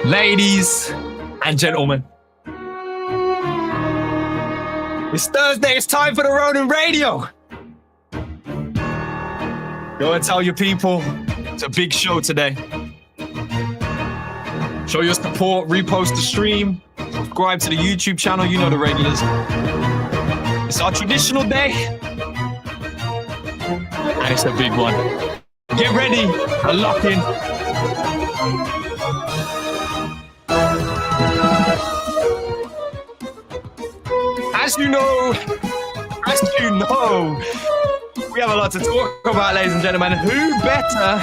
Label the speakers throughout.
Speaker 1: Ladies and gentlemen, it's Thursday. It's time for the Ronin Radio. Go and tell your people it's a big show today. Show your support, repost the stream, subscribe to the YouTube channel. You know the regulars. It's our traditional day, and it's a big one. Get ready and lock in. As you know, we have a lot to talk about, ladies and gentlemen. Who better,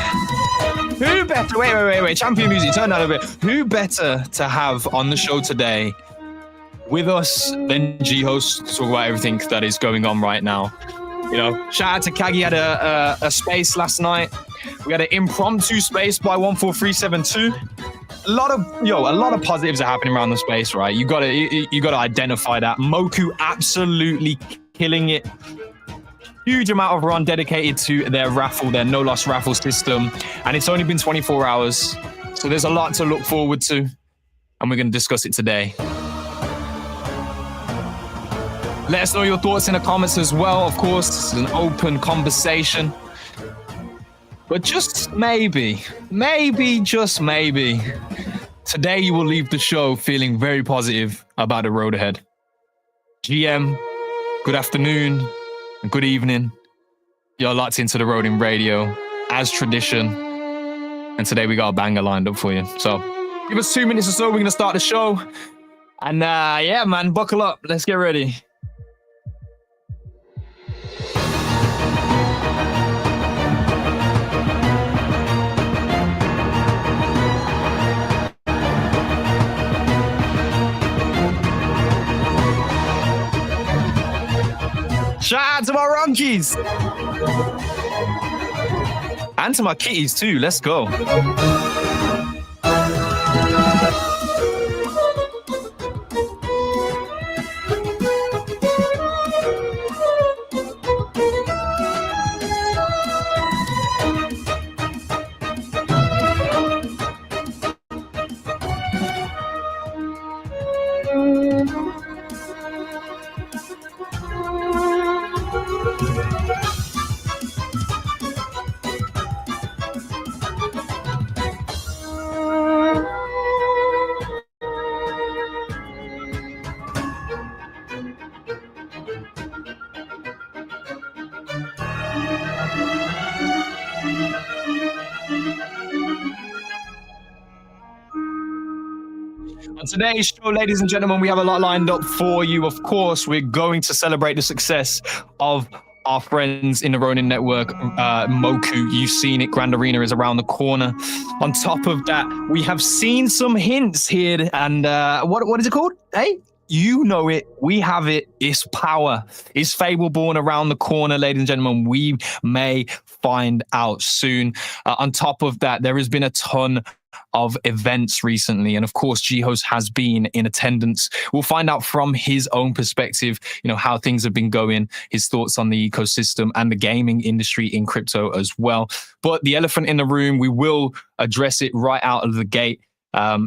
Speaker 1: wait, champion music, turn down a bit. Who better to have on the show today with us than Jihoz to talk about everything that is going on right now? You know, shout out to Kagi, had a space last night. We had an impromptu space by 14372. A lot of positives are happening around the space, right? You gotta identify that. Moku absolutely killing it. Huge amount of run dedicated to their no loss raffle system, and it's only been 24 hours, so there's a lot to look forward to, and we're going to discuss it today. Let us know your thoughts in the comments as well. Of course, this is an open conversation. But just maybe, just maybe, today you will leave the show feeling very positive about the road ahead. GM, good afternoon and good evening. You're locked into the Ronin Radio as tradition. And today we got a banger lined up for you. So give us 2 minutes or so. We're going to start the show. And yeah, man, buckle up. Let's get ready. Shout out to my Ronkies and to my kitties too. Let's go. On today's show, ladies and gentlemen, we have a lot lined up for you. Of course, we're going to celebrate the success of our friends in the Ronin Network. Moku, you've seen it. Grand Arena is around the corner. On top of that, we have seen some hints here. And what is it called? Hey? You know it. We have it. It's power. It's Fableborn around the corner, ladies and gentlemen. We may find out soon. On top of that, there has been a ton of events recently, and of course Jihoz has been in attendance. We'll find out from his own perspective, you know, how things have been going, his thoughts on the ecosystem and the gaming industry in crypto as well. But the elephant in the room, we will address it right out of the gate.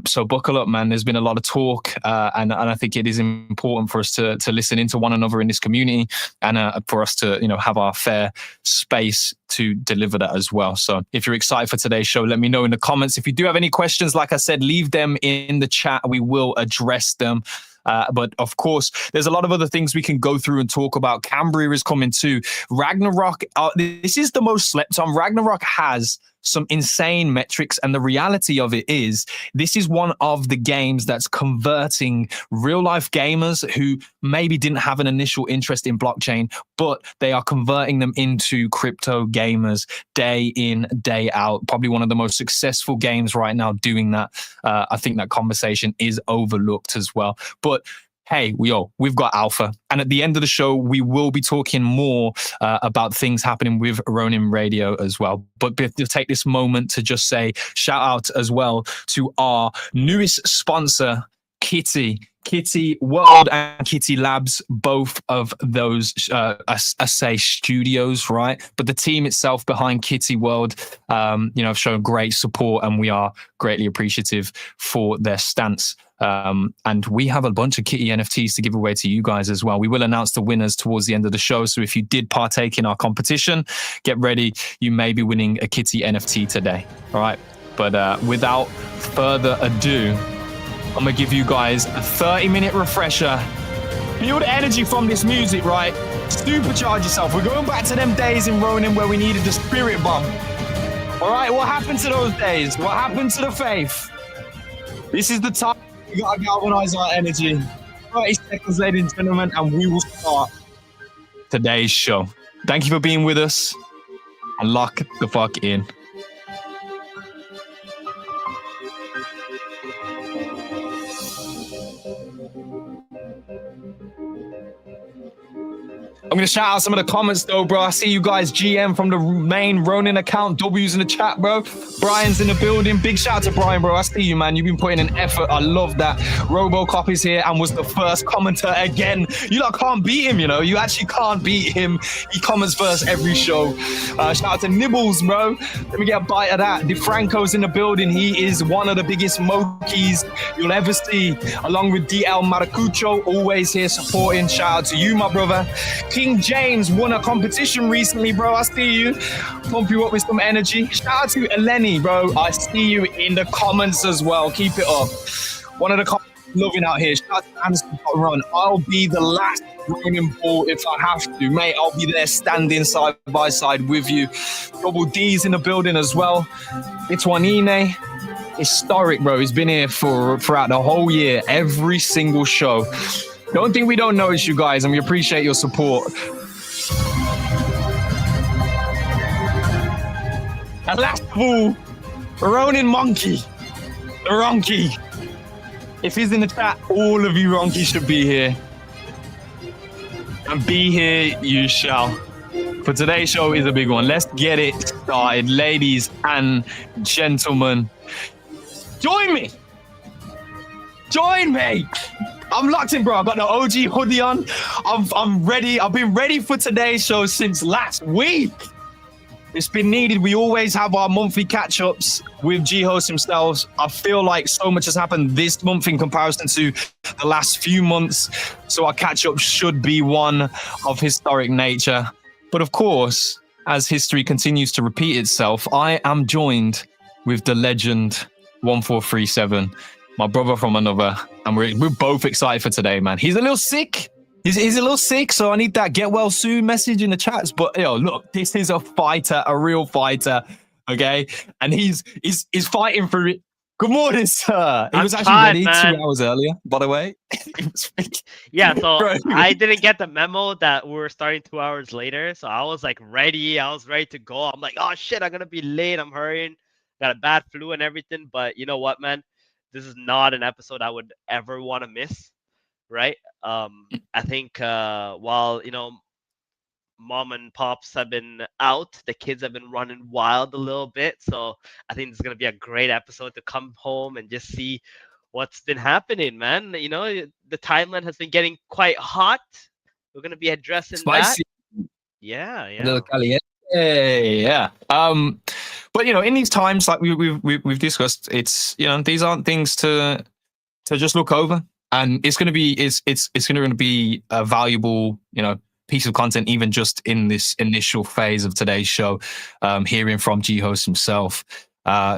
Speaker 1: So buckle up, man. There's been a lot of talk, and I think it is important for us to listen into one another in this community, and for us to, you know, have our fair space to deliver that as well. So if you're excited for today's show, let me know in the comments. If you do have any questions, like I said, leave them in the chat. We will address them. But of course, there's a lot of other things we can go through and talk about. Cambria is coming too. Ragnarok, this is the most slept on. Ragnarok has some insane metrics, and the reality of it is this is one of the games that's converting real life gamers who maybe didn't have an initial interest in blockchain, but they are converting them into crypto gamers day in, day out. Probably one of the most successful games right now doing that. I think that conversation is overlooked as well. But hey, we've got alpha. And at the end of the show, we will be talking more about things happening with Ronin Radio as well. But to take this moment to just say shout out as well to our newest sponsor, Kitty World and Kitty Labs, both of those, I say studios, right? But the team itself behind Kitty World, have shown great support, and we are greatly appreciative for their stance. And we have a bunch of Kitty NFTs to give away to you guys as well. We will announce the winners towards the end of the show. So if you did partake in our competition, get ready. You may be winning a Kitty NFT today. All right. But without further ado, I'm going to give you guys a 30-minute refresher. Feel the energy from this music, right? Supercharge yourself. We're going back to them days in Ronin where we needed the spirit bump. All right, what happened to those days? What happened to the faith? This is the time we got to galvanize our energy. 30 seconds, ladies and gentlemen, and we will start today's show. Thank you for being with us, and lock the fuck in. I'm going to shout out some of the comments, though, bro. I see you guys, GM from the main Ronin account. W's in the chat, bro. Brian's in the building. Big shout out to Brian, bro. I see you, man. You've been putting in effort. I love that. Robocop is here and was the first commenter again. You lot can't beat him, you know. You actually can't beat him. He comments first every show. Shout out to Nibbles, bro. Let me get a bite of that. DeFranco's in the building. He is one of the biggest Mokis you'll ever see. Along with DL Maracucho, always here supporting. Shout out to you, my brother. King James won a competition recently, bro. I see you. Pump you up with some energy. Shout out to Eleni, bro. I see you in the comments as well. Keep it up. One of the comments loving out here. Shout out to Anderson Run. I'll be the last Ronin ball if I have to, mate. I'll be there standing side by side with you. Double D's in the building as well. It's Wanine. Historic, bro. He's been here throughout the whole year, every single show. Don't think we don't notice you guys, and we appreciate your support. And last of all, Ronin Monkey, the Ronky. If he's in the chat, all of you Ronky should be here. And be here you shall. For today's show is a big one. Let's get it started, ladies and gentlemen. Join me. Join me. I'm locked in, bro. I got the OG hoodie on. I'm ready. I've been ready for today's show since last week. It's been needed. We always have our monthly catch-ups with Jihoz himself. I feel like so much has happened this month in comparison to the last few months. So our catch-up should be one of historic nature. But of course, as history continues to repeat itself, I am joined with the legend 1437. My brother from another, and we're both excited for today, man. He's a little sick. He's a little sick, so I need that get well soon message in the chats. But look, this is a fighter, a real fighter, okay? And he's fighting for it. Good morning, sir. He was actually ready man. 2 hours earlier, by the way.
Speaker 2: Yeah, so I didn't get the memo that we were starting 2 hours later, so I was like ready. I was ready to go. I'm like, oh shit, I'm gonna be late. I'm hurrying. Got a bad flu and everything, but you know what, man? This is not an episode I would ever want to miss, right? I think while, mom and pops have been out, the kids have been running wild a little bit. So I think it's going to be a great episode to come home and just see what's been happening, man. You know, the timeline has been getting quite hot. We're going to be addressing
Speaker 1: spicy.
Speaker 2: That. Yeah.
Speaker 1: Yeah. But in these times, like we've discussed, it's these aren't things to just look over, and it's going to be it's going to be a valuable piece of content even just in this initial phase of today's show, hearing from Jihoz himself.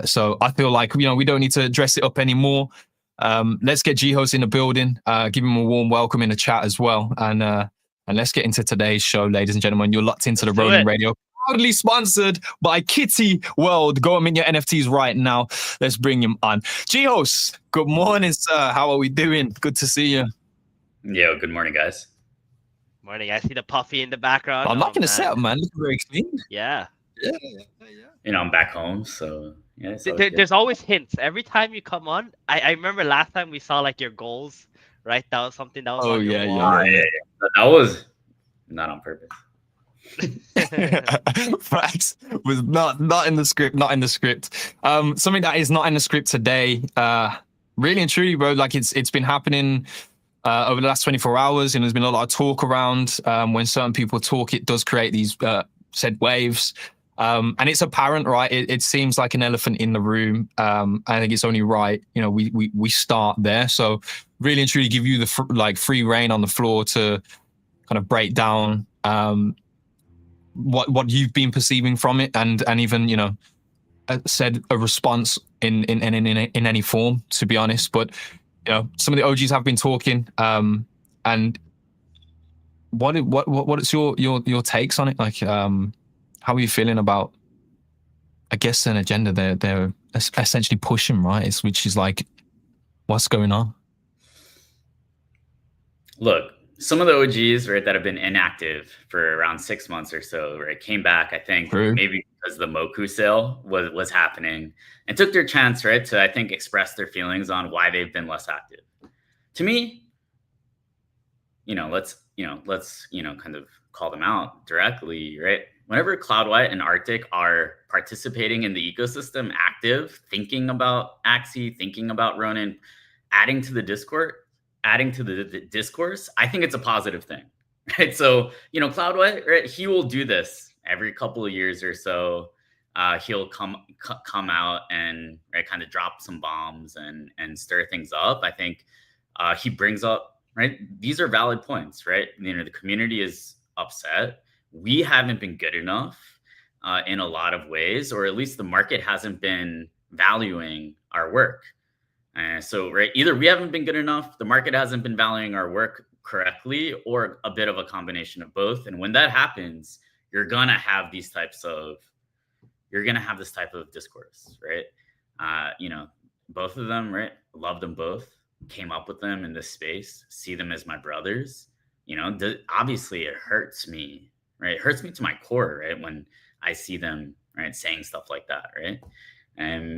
Speaker 1: So I feel like we don't need to dress it up anymore. Let's get Jihoz in the building, give him a warm welcome in the chat as well, and let's get into today's show, ladies and gentlemen. You're locked into the Ronin Radio. Proudly sponsored by Kitty World. Go and make your NFTs right now. Let's bring him on. Jihoz, good morning, sir. How are we doing? Good to see you.
Speaker 3: Yo, good morning, guys.
Speaker 2: Morning. I see the puffy in the background.
Speaker 1: I'm liking the setup, man. Looking very clean.
Speaker 2: Yeah.
Speaker 3: I'm back home, so yeah.
Speaker 2: There's always hints. Every time you come on, I remember last time we saw like your goals, right? That was something that was on your wall.
Speaker 3: Yeah. That was not on purpose.
Speaker 1: Facts was not in the script. Something that is not in the script today. really and truly, bro, like it's been happening over the last 24 hours, and there's been a lot of talk around. When certain people talk, it does create these said waves. And it's apparent, right? It seems like an elephant in the room. I think it's only right, we start there. So really and truly give you the free reign on the floor to kind of break down what you've been perceiving from it, and even said a response in any form, to be honest. But some of the OGs have been talking, and what's your takes on it? Like, how are you feeling about, I guess, an agenda they're essentially pushing, right? Which is like, what's going on?
Speaker 3: Look, some of the OGs, right, that have been inactive for around 6 months or so, right, came back, I think, maybe because the Moku sale was happening, and took their chance, right, to, I think, express their feelings on why they've been less active. To me, let's kind of call them out directly, right? Whenever Cloudwhite and Arctic are participating in the ecosystem, active, thinking about Axie, thinking about Ronin, adding to the discourse, I think it's a positive thing, right? So, Cloudwhite, right, he will do this every couple of years or so. He'll come out and, right, kind of drop some bombs and stir things up. I think he brings up, right, these are valid points, right? The community is upset. We haven't been good enough in a lot of ways, or at least the market hasn't been valuing our work. So, right, either we haven't been good enough, the market hasn't been valuing our work correctly, or a bit of a combination of both. And when that happens, you're gonna have this type of discourse, right? Both of them, right? Love them both. Came up with them in this space. See them as my brothers. Obviously it hurts me, right? It hurts me to my core, right? When I see them, right, saying stuff like that, right?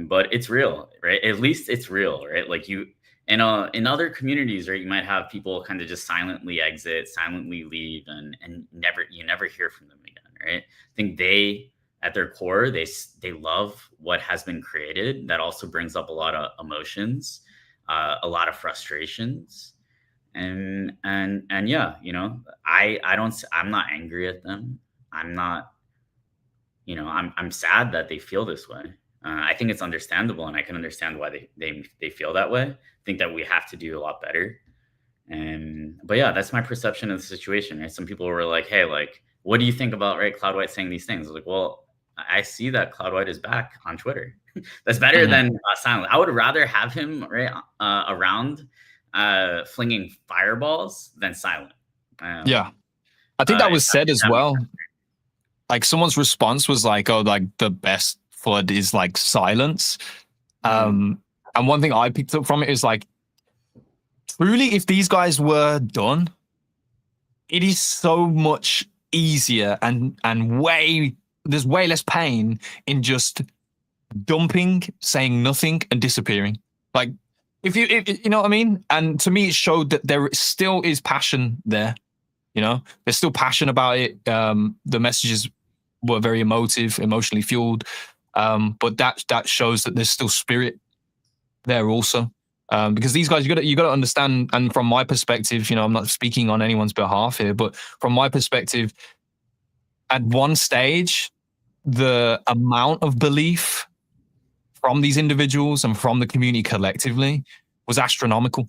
Speaker 3: But it's real, right? At least it's real, right? Like in other communities, right, you might have people kind of just silently exit, silently leave, and you never hear from them again, right? I think at their core, they love what has been created. That also brings up a lot of emotions, a lot of frustrations, and yeah, I'm not angry at them. I'm not, I'm sad that they feel this way. I think it's understandable, and I can understand why they feel that way. I think that we have to do a lot better. But yeah, that's my perception of the situation, right? Some people were like, hey, like, what do you think about, right, Cloudwhite saying these things? I was like, well, I see that Cloudwhite is back on Twitter. That's better than silent. I would rather have him, right, around flinging fireballs than silent.
Speaker 1: Yeah. I think that was said as well. Like, someone's response was like, oh, like, the best flood is like silence. And one thing I picked up from it is like, truly, if these guys were done, it is so much easier and there's way less pain in just dumping, saying nothing, and disappearing. Like, if you know what I mean? And to me, it showed that there still is passion there. There's still passion about it. The messages were very emotionally fueled. But that shows that there's still spirit there also. Because these guys, you got to understand, and from my perspective, I'm not speaking on anyone's behalf here, but from my perspective, at one stage, the amount of belief from these individuals and from the community collectively was astronomical.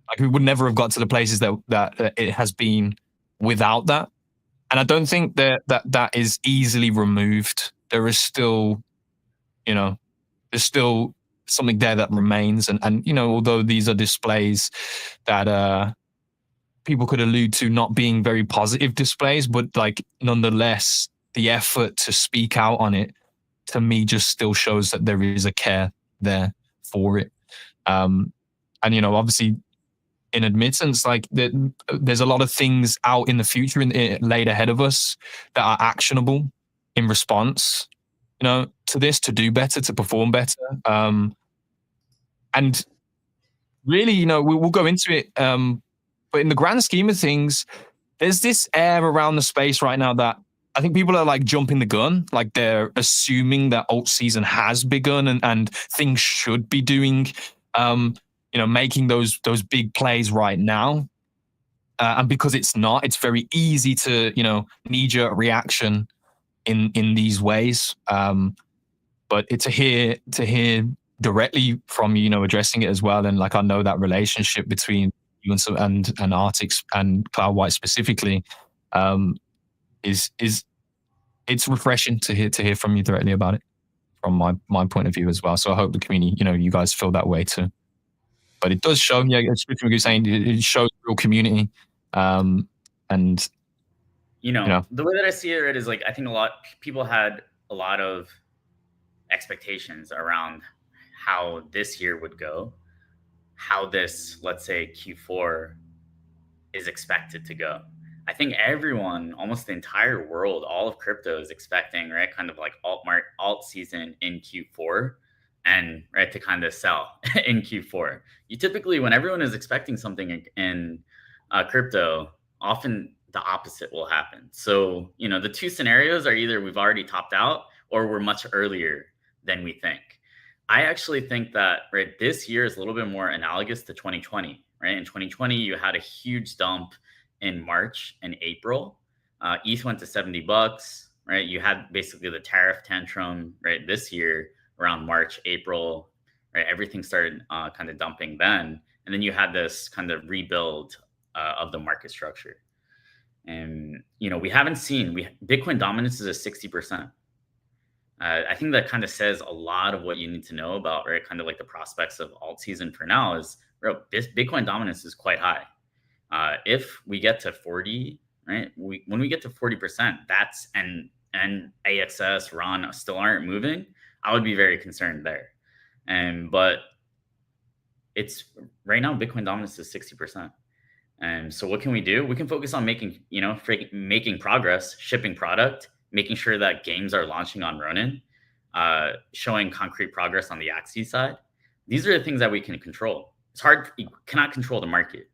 Speaker 1: Like, we would never have got to the places that it has been without that. And I don't think that is easily removed. There is still, there's still something there that remains. And although these are displays that people could allude to not being very positive displays, but like, nonetheless, the effort to speak out on it, to me, just still shows that there is a care there for it. And obviously, in admittance, like, there's a lot of things out in the future laid ahead of us that are actionable in response, to this, to do better, to perform better. And really, we'll go into it. But in the grand scheme of things, there's this air around the space right now that I think people are like jumping the gun. Like, they're assuming that alt season has begun and things should be doing making those big plays right now. And because it's not, it's very easy to, knee-jerk reaction in these ways. But to hear directly from you, addressing it as well, and like I know that relationship between you and Artix and Cloud White specifically, is it's refreshing to hear from you directly about it from my point of view as well. So I hope the community, you guys feel that way too. But it does show, as you're saying, it shows real community, and
Speaker 3: the way that I see it is like I think people had a lot of expectations around how this year would go, how this, let's say, Q4 is expected to go. I think everyone, almost the entire world, all of crypto is expecting, right, kind of like alt season in Q4 and right to kind of sell in Q4. You typically, when everyone is expecting something in crypto, often the opposite will happen. So, the two scenarios are either we've already topped out or we're much earlier than we think. I actually think that right this year is a little bit more analogous to 2020. Right, in 2020, you had a huge dump in March and April. ETH went to $70. Right, you had basically the tariff tantrum. Right, this year around March, April. Right, everything started kind of dumping then, and then you had this kind of rebuild of the market structure. And we haven't seen Bitcoin dominance is a 60%. I think that kind of says a lot of what you need to know about, right? Kind of like the prospects of alt season for now is Bitcoin dominance is quite high. If we get to 40, right? When we get to 40%, that's and AXS, RON still aren't moving, I would be very concerned there. But it's right now Bitcoin dominance is 60%. And so what can we do? We can focus on making progress, shipping product, making sure that games are launching on Ronin, showing concrete progress on the Axie side. These are the things that we can control. It's hard. You cannot control the market.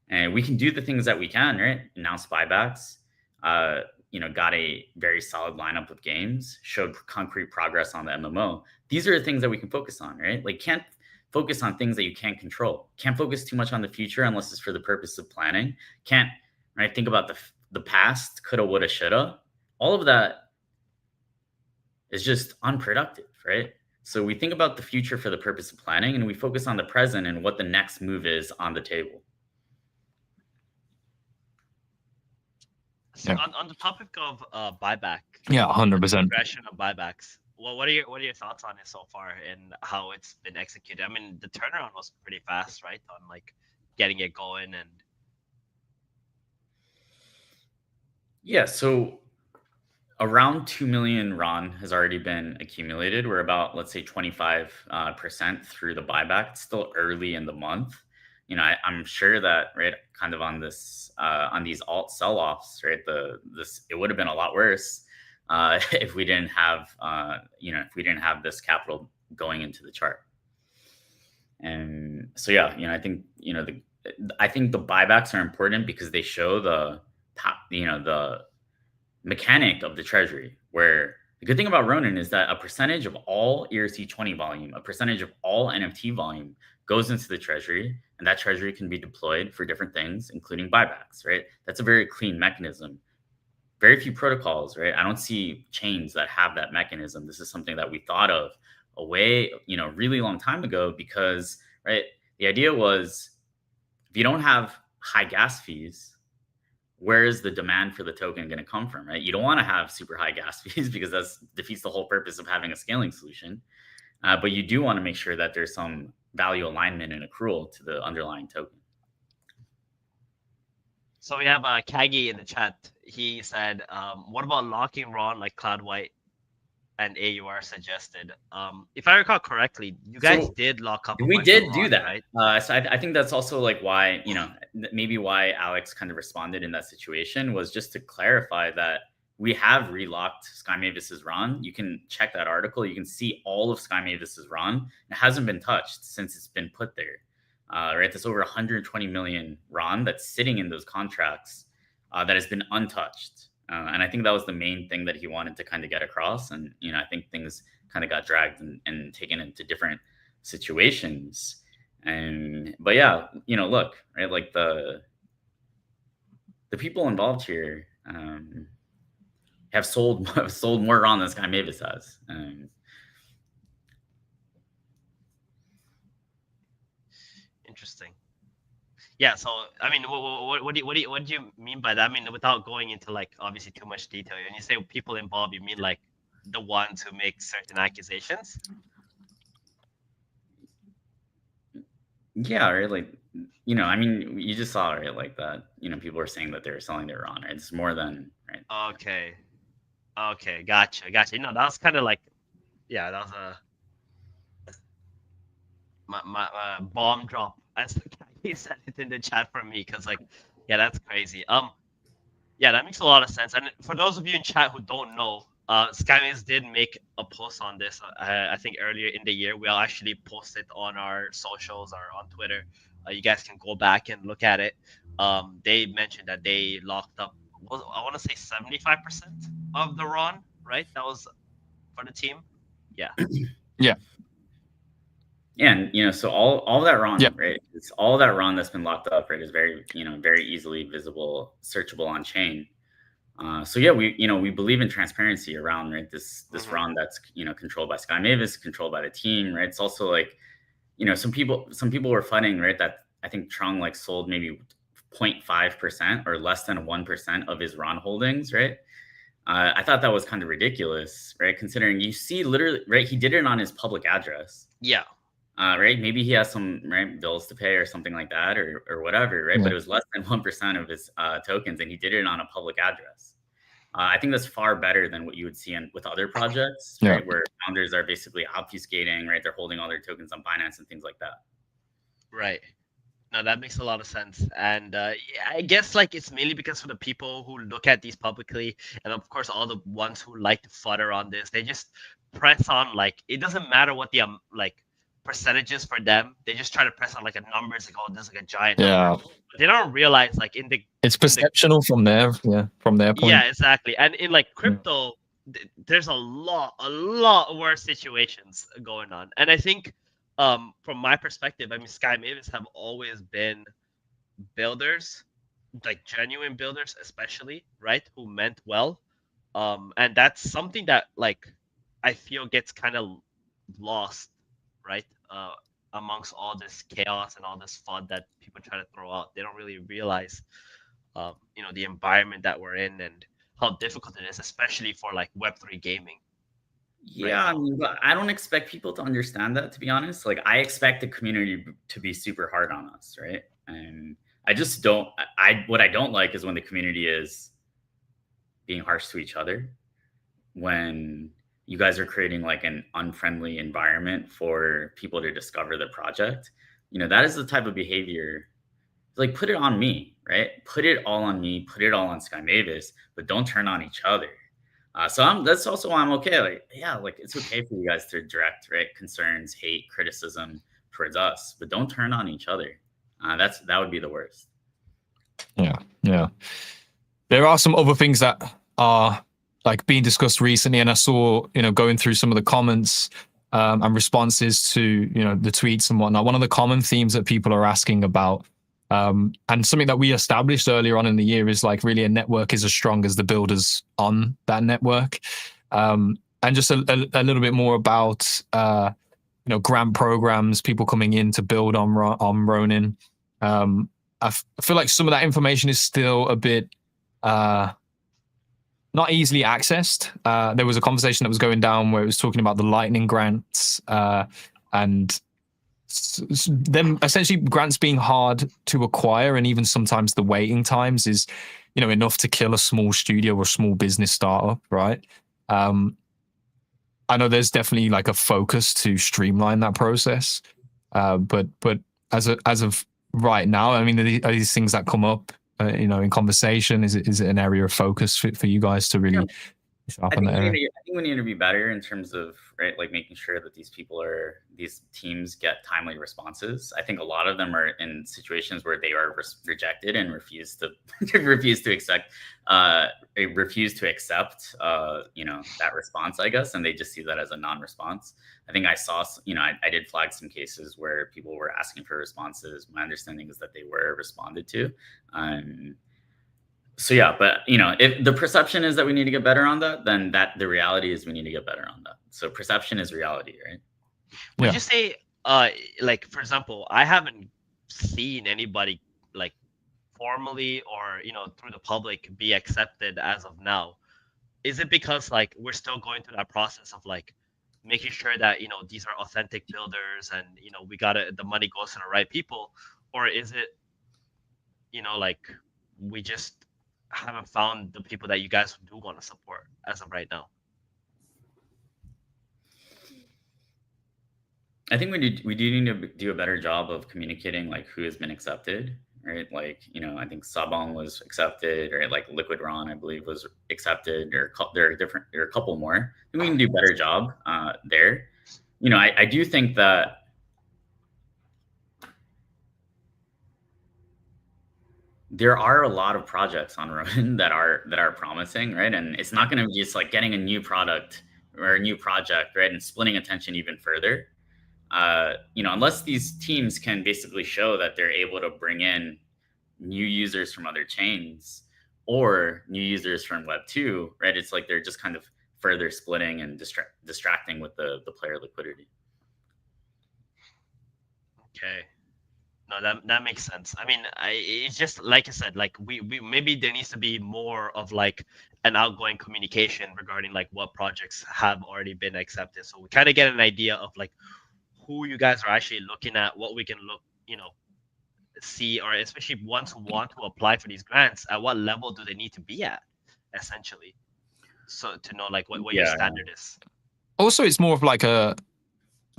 Speaker 3: And we can do the things that we can, right? Announce buybacks, got a very solid lineup of games, showed concrete progress on the MMO. These are the things that we can focus on, right? Like can't focus on things that you can't control. Can't focus too much on the future unless it's for the purpose of planning. Can't, right? Think about the past, coulda, woulda, shoulda. All of that is just unproductive, right? So we think about the future for the purpose of planning, and we focus on the present and what the next move is on the table.
Speaker 2: So on the topic of buyback,
Speaker 1: 100%.
Speaker 2: progression of buybacks. Well, what are your thoughts on it so far and how it's been executed? I mean, the turnaround was pretty fast, right? On like getting it going and.
Speaker 3: Yeah. So around 2 million RON has already been accumulated. We're about, let's say, 25% through the buyback. It's still early in the month. I'm sure that right, kind of on this, on these alt sell-offs, right? It would have been a lot worse if we didn't have, this capital going into the chart. And so, yeah, I think, I think the buybacks are important because they show the mechanic of the treasury, where the good thing about Ronin is that a percentage of all ERC20 volume, a percentage of all NFT volume goes into the treasury, and that treasury can be deployed for different things, including buybacks, right? That's a very clean mechanism. Very few protocols, right? I don't see chains that have that mechanism. This is something that we thought of a way, really long time ago, because, right, the idea was if you don't have high gas fees, where is the demand for the token going to come from, right? You don't want to have super high gas fees because that defeats the whole purpose of having a scaling solution. But you do want to make sure that there's some value alignment and accrual to the underlying token.
Speaker 2: So we have Kagi in the chat. He said, what about locking RON like Cloud White and AUR suggested? If I recall correctly, you guys did lock up.
Speaker 3: We did do that, right? So I think that's also like why, maybe why Alex kind of responded in that situation was just to clarify that we have relocked Sky Mavis's RON. You can check that article. You can see all of Sky Mavis's RON. It hasn't been touched since it's been put there. Right, there's over 120 million RON that's sitting in those contracts that has been untouched. And I think that was the main thing that he wanted to kind of get across. And, I think things kind of got dragged and taken into different situations. And but yeah, look, right, like the people involved here have sold have sold more Ron than Sky Mavis has.
Speaker 2: Interesting. Yeah. So I mean, what do you mean by that? I mean, without going into like obviously too much detail, when you say people involved, you mean like the ones who make certain accusations?
Speaker 3: Yeah, right. Like, I mean, you just saw, right, like that. People were saying that they were selling their Ron. Right? It's more than right.
Speaker 2: Okay. Okay. Gotcha. Gotcha. That was kind of like, yeah, that was my bomb drop. As the guy he said it in the chat for me, because like, yeah, that's crazy. Yeah, that makes a lot of sense. And for those of you in chat who don't know, Skymaze did make a post on this. I think earlier in the year. We'll actually post it on our socials or on Twitter. You guys can go back and look at it. They mentioned that they locked up. I want to say 75% of the Ron, right? That was for the team. Yeah.
Speaker 1: Yeah.
Speaker 3: And so all that Ron,
Speaker 1: Yeah.
Speaker 3: right? It's all that Ron that's been locked up, right? Is very very easily visible, searchable on chain. So yeah, we believe in transparency around, right, this Ron that's controlled by Sky Mavis, controlled by the team, right? It's also like some people were fighting, right, that I think Trung like sold maybe 0.5% or less than 1% of his Ron holdings, right? I thought that was kind of ridiculous, right? Considering you see literally, right, he did it on his public address.
Speaker 2: Yeah.
Speaker 3: Right, maybe he has some bills to pay or something like that, or whatever, right?
Speaker 1: Yeah.
Speaker 3: But it was less than 1% of his tokens, and he did it on a public address. I think that's far better than what you would see with other projects, right? Where founders are basically obfuscating, right? They're holding all their tokens on Binance and things like that.
Speaker 2: Right. No, that makes a lot of sense. And yeah, I guess like it's mainly because for the people who look at these publicly, and of course all the ones who like to fodder on this, they just press on like it doesn't matter what the like percentages for them. They just try to press on like a number. It's like, oh, there's like a giant number. But they don't realize like
Speaker 1: it's perceptional from their point.
Speaker 2: Yeah, exactly. And in like crypto, there's a lot worse situations going on. And I think from my perspective, I mean, Sky Mavis have always been builders, like genuine builders, especially, right? Who meant well. And that's something that like I feel gets kind of lost, right? Amongst all this chaos and all this FUD that people try to throw out. They don't really realize the environment that we're in and how difficult it is, especially for like Web3 gaming.
Speaker 3: Yeah, I mean, but I don't expect people to understand that, to be honest. Like, I expect the community to be super hard on us, right? And I just don't. What I don't like is when the community is being harsh to each other. When you guys are creating like an unfriendly environment for people to discover the project, that is the type of behavior. Like, put it on me, right? Put it all on me. Put it all on Sky Mavis, but don't turn on each other. So that's also why I'm okay. Like, yeah, like it's okay for you guys to direct, right, concerns, hate, criticism towards us, but don't turn on each other. That would be the worst.
Speaker 1: Yeah. There are some other things that are like being discussed recently, and I saw, going through some of the comments and responses to, the tweets and whatnot. One of the common themes that people are asking about, and something that we established earlier on in the year, is like really a network is as strong as the builders on that network. And just a little bit more about, grant programs, people coming in to build on Ronin. I feel like some of that information is still a bit not easily accessed. There was a conversation that was going down where it was talking about the Lightning grants and them essentially grants being hard to acquire, and even sometimes the waiting times is, enough to kill a small studio or small business startup, right? I know there's definitely like a focus to streamline that process, but as of right now, I mean, are these things that come up, in conversation? Is it an area of focus for you guys to really Sharp in that area.
Speaker 3: I think we need to be better in terms of right, like making sure that these teams get timely responses. I think a lot of them are in situations where they are rejected and refuse to accept that response, I guess, and they just see that as a non-response. I think I saw, I did flag some cases where people were asking for responses. My understanding is that they were responded to. So yeah, but if the perception is that we need to get better on that, then the reality is we need to get better on that. So perception is reality, right?
Speaker 2: Would you say, like for example, I haven't seen anybody like formally or through the public be accepted as of now. Is it because like we're still going through that process of like making sure that these are authentic builders and the money goes to the right people, or is it like we just haven't found the people that you guys do want to support as of right now?
Speaker 3: I think we do need to do a better job of communicating like who has been accepted, right? Like I think Sabong was accepted, or like Liquid Ron, I believe, was accepted, or there are a couple more. I think we can do a better job there. I do think that there are a lot of projects on Ronin that are promising, right? And it's not going to be just like getting a new product or a new project, right, and splitting attention even further. Unless these teams can basically show that they're able to bring in new users from other chains or new users from Web 2, right? It's like they're just kind of further splitting and distracting with the player liquidity.
Speaker 2: Okay. No, that makes sense. I mean, it's just like I said, like we maybe there needs to be more of like an outgoing communication regarding like what projects have already been accepted, so we kind of get an idea of like who you guys are actually looking at, what we can see, or especially ones who want to apply for these grants, at what level do they need to be at, essentially, so to know like what your standard is.
Speaker 1: Also, it's more of like a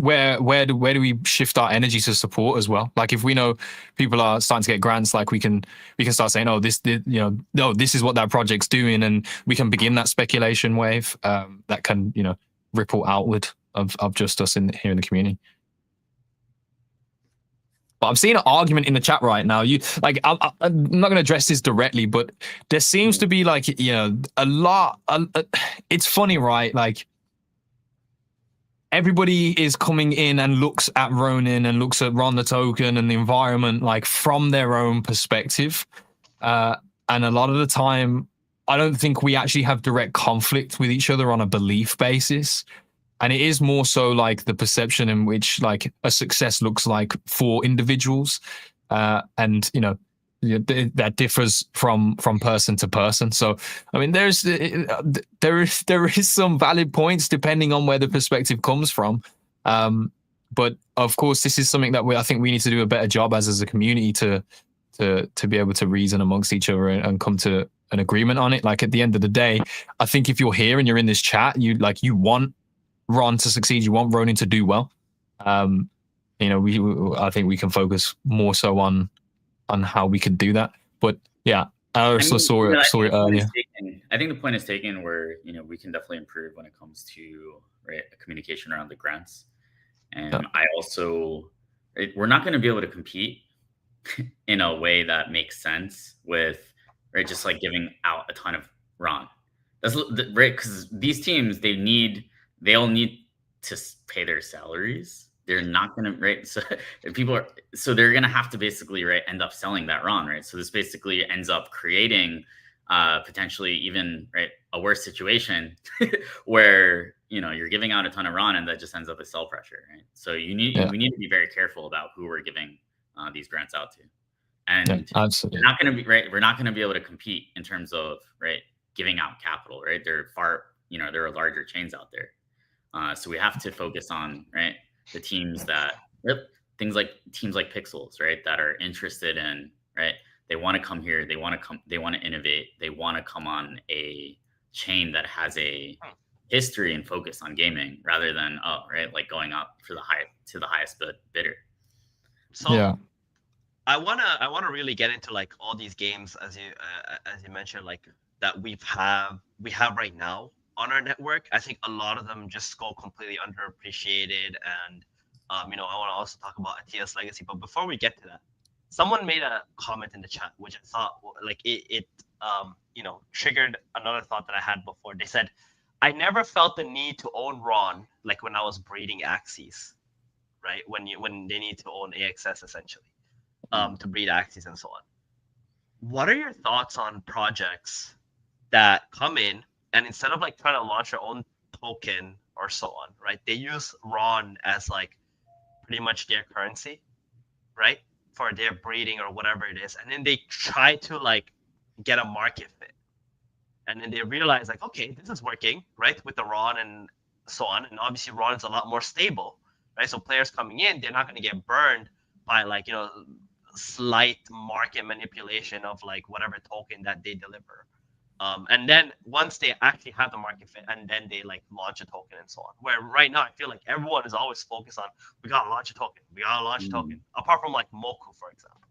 Speaker 1: where do we shift our energy to support as well? Like if we know people are starting to get grants, like we can start saying, oh, this is what that project's doing, and we can begin that speculation wave that can ripple outward of just us here in the community. But I'm seeing an argument in the chat right now. I'm not going to address this directly, but there seems to be like a lot. It's funny, right? Like everybody is coming in and looks at Ronin and looks at Ron the Token and the environment like from their own perspective, and a lot of the time, I don't think we actually have direct conflict with each other on a belief basis. And it is more so like the perception in which like a success looks like for individuals, and that differs from person to person. So I mean, there is some valid points depending on where the perspective comes from. But of course, this is something that I think we need to do a better job as a community to be able to reason amongst each other and come to an agreement on it. Like at the end of the day, I think if you're here and you're in this chat, you want Ron to succeed, you want Ronin to do well. I think we can focus more so on how we could do that. But yeah, I also saw it earlier.
Speaker 3: I think the point is taken where we can definitely improve when it comes to communication around the grants. And I also, we're not going to be able to compete in a way that makes sense with just like giving out a ton of Ron. That's right, because these teams they all need to pay their salaries. They're not going to, so they're going to have to basically, end up selling that Ron, right? So this basically ends up creating potentially even, a worse situation where, you're giving out a ton of Ron and that just ends up as sell pressure, right? So we need to be very careful about who we're giving these grants out to. And
Speaker 1: absolutely.
Speaker 3: We're not going to be able to compete in terms of, giving out capital, right? There are larger chains out there. So we have to focus on the teams that teams like Pixels, that are interested in they want to come here, they want to innovate, they want to come on a chain that has a history and focus on gaming rather than going up to the highest bidder.
Speaker 2: So yeah. I wanna really get into like all these games as you mentioned, like that we have right now.
Speaker 4: on our network. I think a lot of them just go completely underappreciated, and I want to also talk about Atia's legacy. But before we get to that, someone made a comment in the chat, which I thought like it triggered another thought that I had before. They said, I never felt the need to own Ron like when I was breeding Axes, right? When they need to own AXS essentially, to breed Axes and so on. What are your thoughts on projects that come in and instead of like trying to launch their own token or so on, right? They use Ron as like pretty much their currency, right? For their breeding or whatever it is. And then they try to like get a market fit. And then they realize like, okay, this is working, right? With the Ron and so on. And obviously Ron is a lot more stable, right? So players coming in, they're not going to get burned by like, slight market manipulation of like whatever token that they deliver. And then once they actually have the market fit, and then they like launch a token and so on. Where right now I feel like everyone is always focused on we gotta launch a token, apart from like Moku, for example.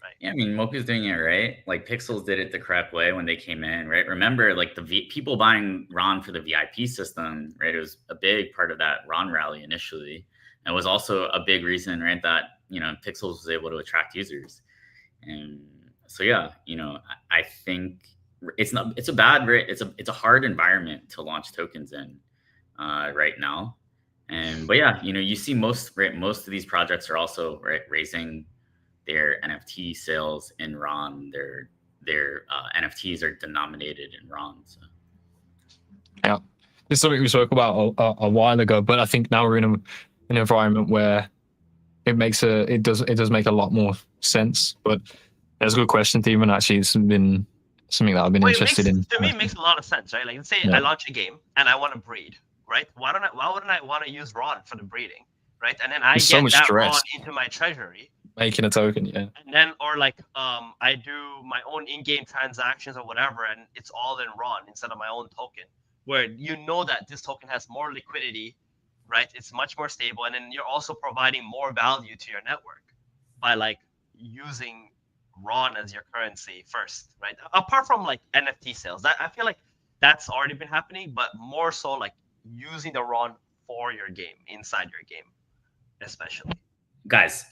Speaker 4: Right.
Speaker 3: Yeah, I mean Moku's doing it right. Like Pixels did it the correct way when they came in, right? Remember, like people buying Ron for the VIP system, right? It was a big part of that Ron rally initially, and was also a big reason, right, that Pixels was able to attract users. And so yeah, I think it's a hard environment to launch tokens in right now. But yeah, you see most of these projects are also raising their NFT sales in Ron. Their NFTs are denominated in Ron. So.
Speaker 1: Yeah, this is something we spoke about a while ago, but I think now we're in an environment where it does make a lot more sense. But that's a good question, Tim, and actually it's been something that I've been interested in.
Speaker 4: To me, it makes a lot of sense, right? Like, let's say I launch a game and I want to breed, right? Why wouldn't I want to use Ron for the breeding, right? And then I get that Ron into my treasury,
Speaker 1: making a token, yeah.
Speaker 4: And then, or like, I do my own in-game transactions or whatever, and it's all in Ron instead of my own token, where that this token has more liquidity, right? It's much more stable, and then you're also providing more value to your network by like using Ron as your currency first, right? Apart from like NFT sales, that I feel like that's already been happening, but more so like using the Ron for your game, inside your game, especially.
Speaker 3: Guys,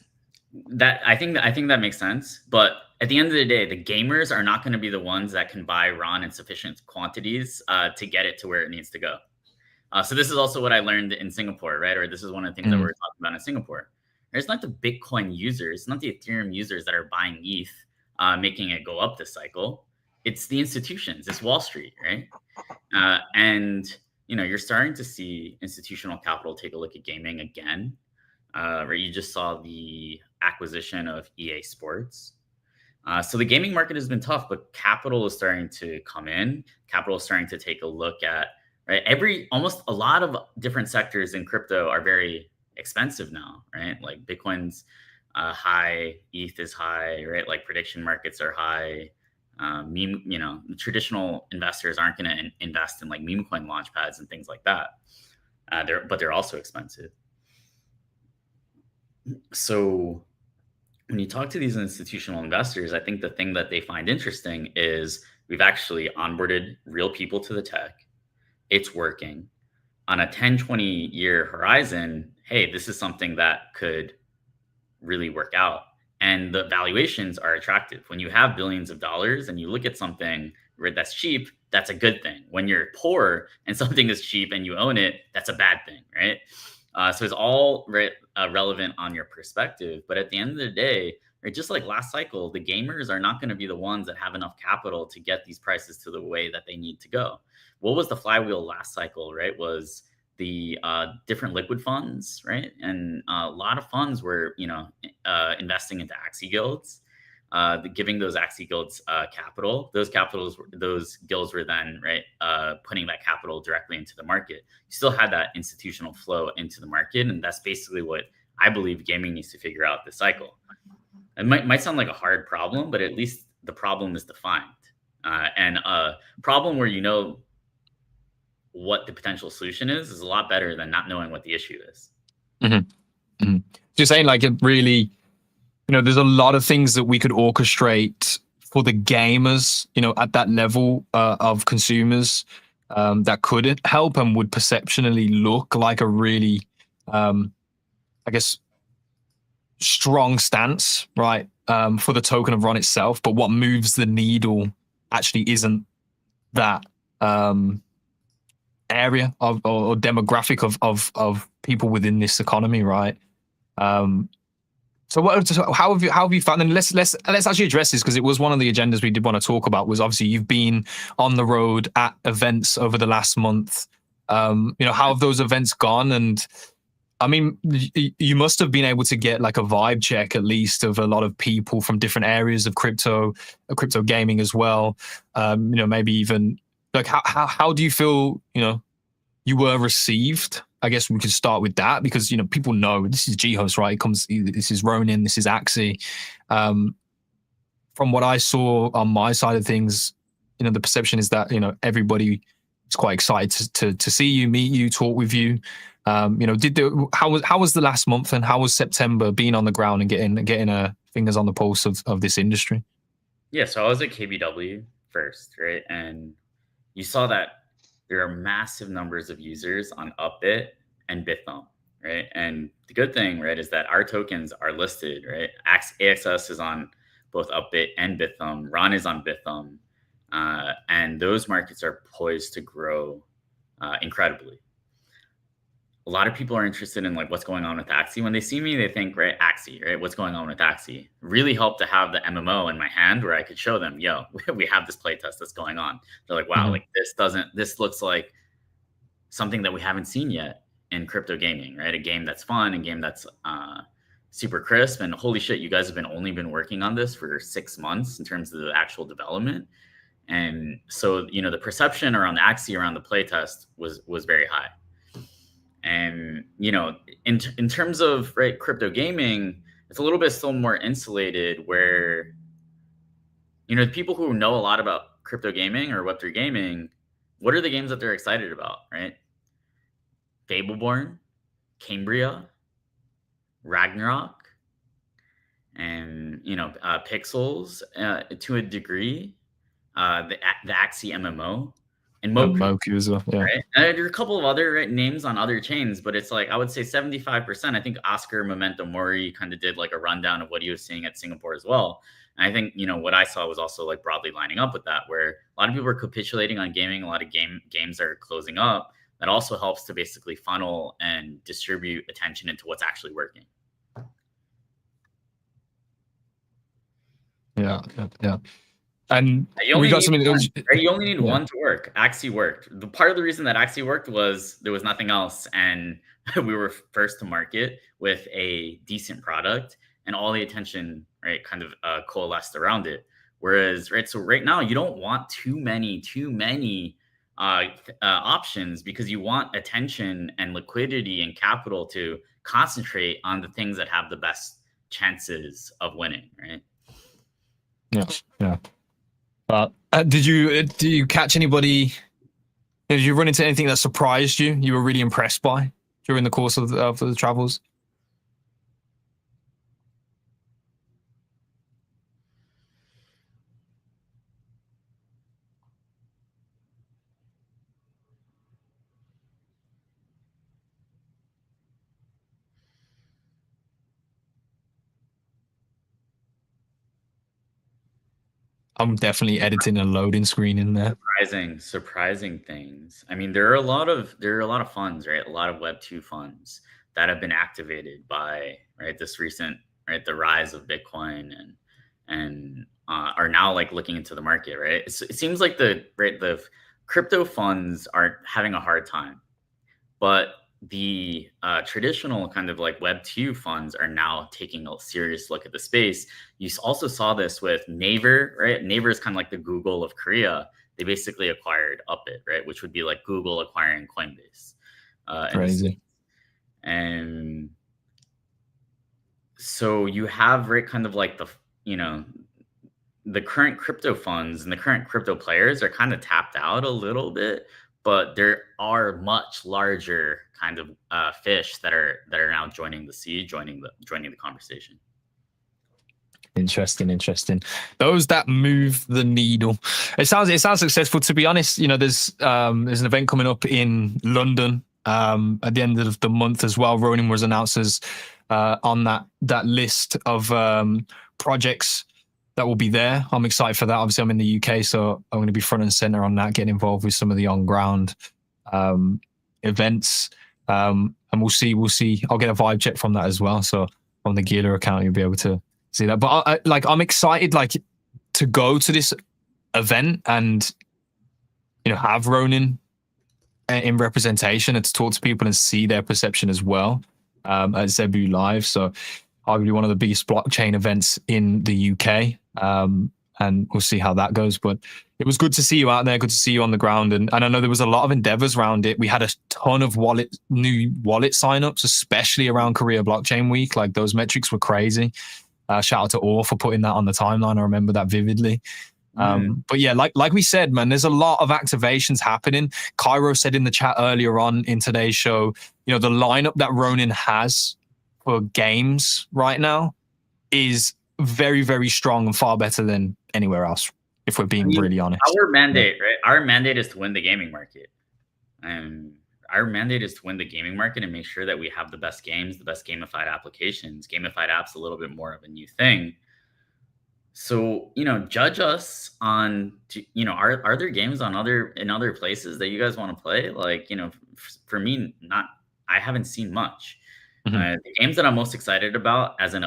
Speaker 3: I think that makes sense, but at the end of the day, the gamers are not going to be the ones that can buy Ron in sufficient quantities to get it to where it needs to go. So this is also what I learned in Singapore, right? Or this is one of the things that we're talking about in Singapore. It's not the Bitcoin users, it's not the Ethereum users that are buying ETH, making it go up this cycle. It's the institutions, it's Wall Street, right? And you're starting to see institutional capital take a look at gaming again. Right, you just saw the acquisition of EA Sports. So the gaming market has been tough, but capital is starting to come in. Capital is starting to take a look at, right? Almost a lot of different sectors in crypto are very expensive now, right? Like Bitcoin's high, ETH is high, right? Like prediction markets are high. Traditional investors aren't going to invest in like meme coin launch pads and things like that. But they're also expensive. So when you talk to these institutional investors, I think the thing that they find interesting is we've actually onboarded real people to the tech. It's working. On a 10, 20-year horizon, hey, this is something that could really work out. And the valuations are attractive. When you have billions of dollars and you look at something that's cheap, that's a good thing. When you're poor and something is cheap and you own it, that's a bad thing, right? So it's all relevant on your perspective. But at the end of the day, right, just like last cycle, the gamers are not going to be the ones that have enough capital to get these prices to the way that they need to go. What was the flywheel last cycle, right? Was the different liquid funds, right? And a lot of funds were, investing into Axie guilds, giving those Axie guilds capital. Those guilds were then, right, putting that capital directly into the market. You still had that institutional flow into the market, and that's basically what I believe gaming needs to figure out this cycle. It might sound like a hard problem, but at least the problem is defined. And a problem where what the potential solution is a lot better than not knowing what the issue is.
Speaker 1: Mm-hmm. Mm-hmm. Just saying, like, it really, there's a lot of things that we could orchestrate for the gamers, at that level of consumers, that could help and would perceptionally look like a really, I guess, strong stance, right, for the token of Ron itself. But what moves the needle actually isn't that area of or demographic of people within this economy, right? So how have you found? And let's actually address this, because it was one of the agendas we did want to talk about. Was obviously you've been on the road at events over the last month. How have those events gone? And I mean, you must have been able to get like a vibe check at least of a lot of people from different areas of crypto gaming as well. Maybe even like how do you feel? You were received. I guess we could start with that, because people know this is Jihoz, right? This is Ronin, this is Axie. From what I saw on my side of things, the perception is that everybody is quite excited to see you, meet you, talk with you. How was the last month, and how was September being on the ground and getting fingers on the pulse of this industry?
Speaker 3: Yeah, so I was at KBW first, right? And you saw that there are massive numbers of users on Upbit and Bithumb, right? And the good thing, right, is that our tokens are listed, right? AXS is on both Upbit and Bithumb. Ron is on Bithumb. And those markets are poised to grow incredibly. A lot of people are interested in like what's going on with Axie. When they see me, they think, right, Axie, right? What's going on with Axie? Really helped to have the MMO in my hand where I could show them, yo, we have this playtest that's going on. They're like, wow, like this looks like something that we haven't seen yet in crypto gaming, right? A game that's fun, a game that's super crisp, and holy shit, you guys have only been working on this for 6 months in terms of the actual development. And so, the perception around the Axie, around the playtest was very high. And, in terms of crypto gaming, it's a little bit still more insulated where, people who know a lot about crypto gaming or Web3 gaming, what are the games that they're excited about, right? Fableborn, Cambria, Ragnarok, and, Pixels to a degree, the Axie MMO. And
Speaker 1: Moku as well, yeah.
Speaker 3: Right? And there are a couple of other names on other chains, but it's like I would say 75%. I think Oscar Memento Mori kind of did like a rundown of what he was seeing at Singapore as well. And I think what I saw was also like broadly lining up with that, where a lot of people are capitulating on gaming, a lot of games are closing up. That also helps to basically funnel and distribute attention into what's actually working.
Speaker 1: Yeah. And
Speaker 3: you only need one to work. Axie worked. The part of the reason that Axie worked was there was nothing else, and we were first to market with a decent product, and all the attention kind of coalesced around it. Whereas so right now you don't want too many options, because you want attention and liquidity and capital to concentrate on the things that have the best chances of winning, right?
Speaker 1: Yeah. But did you catch anybody? Did you run into anything that surprised you? You were really impressed by during the course of the travels? I'm definitely editing a loading screen in there.
Speaker 3: Surprising things. I mean, there are a lot of funds, right? A lot of Web2 funds that have been activated by this recent the rise of Bitcoin and are now like looking into the market, right? It seems like the crypto funds are having a hard time, but the traditional kind of like Web2 funds are now taking a serious look at the space. You also saw this with Naver, right? Naver is kind of like the Google of Korea. They basically acquired Upbit, right? Which would be like Google acquiring Coinbase.
Speaker 1: Crazy.
Speaker 3: And so you have kind of like the current crypto funds and the current crypto players are kind of tapped out a little bit, but there are much larger kind of fish that are now joining the sea, joining the conversation.
Speaker 1: Interesting. Those that move the needle. It sounds successful. To be honest, there's an event coming up in London at the end of the month as well. Ronin was announced as on that list of projects that will be there. I'm excited for that. Obviously, I'm in the UK, so I'm going to be front and center on that, getting involved with some of the on ground events. And we'll see. I'll get a vibe check from that as well. So on the Gearler account, you'll be able to see that. But I'm excited to go to this event and have Ronin in representation and to talk to people and see their perception as well at Zebu Live. So arguably one of the biggest blockchain events in the UK. And we'll see how that goes. But it was good to see you out there, good to see you on the ground. And I know there was a lot of endeavors around it. We had a ton of new wallet signups, especially around Korea Blockchain Week. Like those metrics were crazy. Shout out to Orr for putting that on the timeline. I remember that vividly. But yeah, like we said, man, there's a lot of activations happening. Cairo said in the chat earlier on in today's show, the lineup that Ronin has for games right now is very, very strong and far better than anywhere else, if we're being really honest.
Speaker 3: Our mandate, right? Our mandate is to win the gaming market. And our mandate is to win the gaming market and make sure that we have the best games, the best gamified applications. Gamified apps a little bit more of a new thing. So, judge us on, are there games in other places that you guys want to play? Like, for me, I haven't seen much. The games that I'm most excited about as an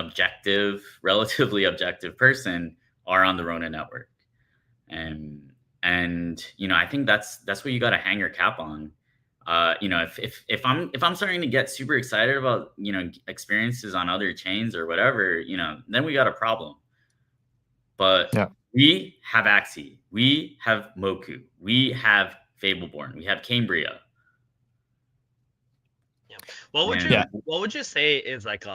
Speaker 3: relatively objective person are on the Ronin network. And I think that's what you got to hang your cap on. If I'm starting to get super excited about, experiences on other chains or whatever, then we got a problem. But yeah. We have Axie, we have Moku, we have Fableborn, we have Cambria.
Speaker 2: What would you say is like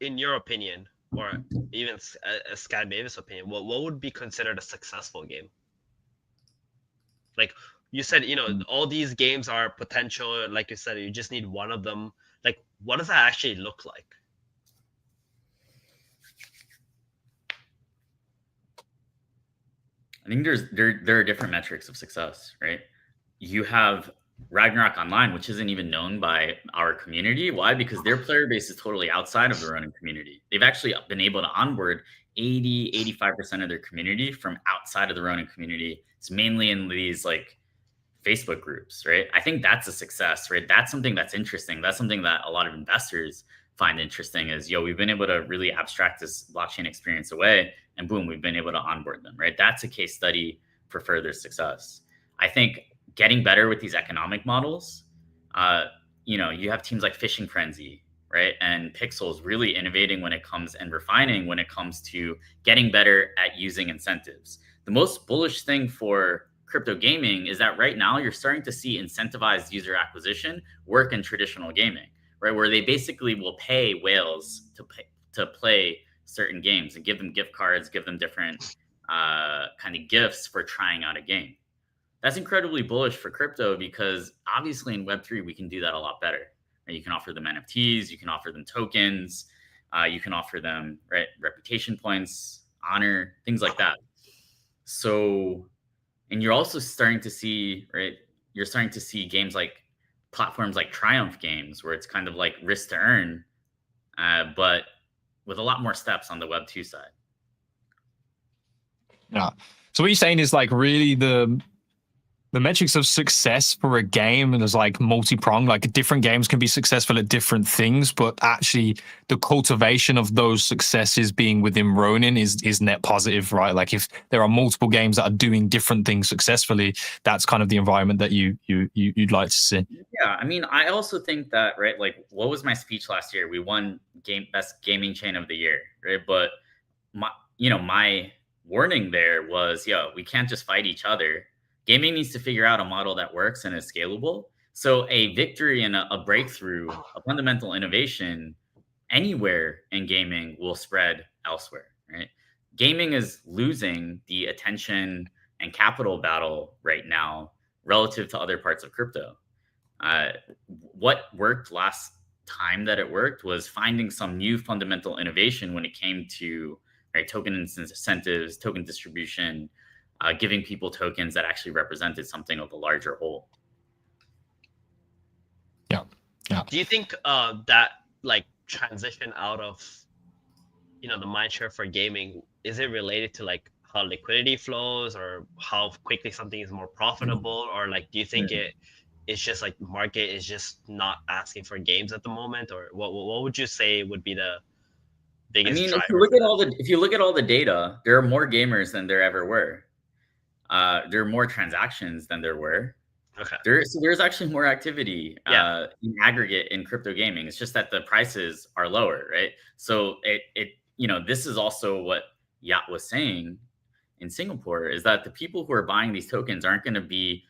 Speaker 2: in your opinion, or even Sky Mavis' opinion, what would be considered a successful game? Like you said, all these games are potential. Like you said, you just need one of them. Like, what does that actually look like?
Speaker 3: I think there are different metrics of success, right? You have Ragnarok Online, which isn't even known by our community. Why? Because their player base is totally outside of the Ronin community. They've actually been able to onboard 85% of their community from outside of the Ronin community. It's mainly in these like Facebook groups, right? I think that's a success, right? That's something that's interesting. That's something that a lot of investors find interesting is, we've been able to really abstract this blockchain experience away and boom, we've been able to onboard them, right? That's a case study for further success. I think getting better with these economic models, you have teams like Fishing Frenzy, right? And Pixels really innovating when it comes and refining when it comes to getting better at using incentives. The most bullish thing for crypto gaming is that right now you're starting to see incentivized user acquisition work in traditional gaming, right? Where they basically will pay whales to play certain games and give them gift cards, give them different kind of gifts for trying out a game. That's incredibly bullish for crypto because obviously in Web3, we can do that a lot better. Right? You can offer them NFTs, you can offer them tokens, you can offer them reputation points, honor, things like that. So, and you're also starting to see, you're starting to see games like platforms like Triumph Games, where it's kind of like risk to earn, but with a lot more steps on the Web 2 side.
Speaker 1: Yeah. So what you're saying is like really the metrics of success for a game, and there's like multi-pronged, like different games can be successful at different things, but actually the cultivation of those successes being within Ronin is net positive, right? Like if there are multiple games that are doing different things successfully, that's kind of the environment that you'd like to see.
Speaker 3: Yeah, I mean, I also think that, right, like what was my speech last year? We won best gaming chain of the year, right? But my warning there was, we can't just fight each other. Gaming needs to figure out a model that works and is scalable. So a victory and a breakthrough, a fundamental innovation anywhere in gaming will spread elsewhere, right? Gaming is losing the attention and capital battle right now relative to other parts of crypto. What worked last time that it worked was finding some new fundamental innovation when it came to right? Token incentives, token distribution, giving people tokens that actually represented something of a larger whole.
Speaker 1: Yeah.
Speaker 4: Do you think that like transition out of the mindshare for gaming, is it related to like how liquidity flows or how quickly something is more profitable, or like do you think it's just like market is just not asking for games at the moment, or what would you say would be the biggest driver?
Speaker 3: If you look at all the data, there are more gamers than there ever were. There are more transactions than there were.
Speaker 4: Okay.
Speaker 3: There's actually more activity in aggregate in crypto gaming. It's just that the prices are lower, right? So this is also what Yacht was saying in Singapore, is that the people who are buying these tokens aren't going to be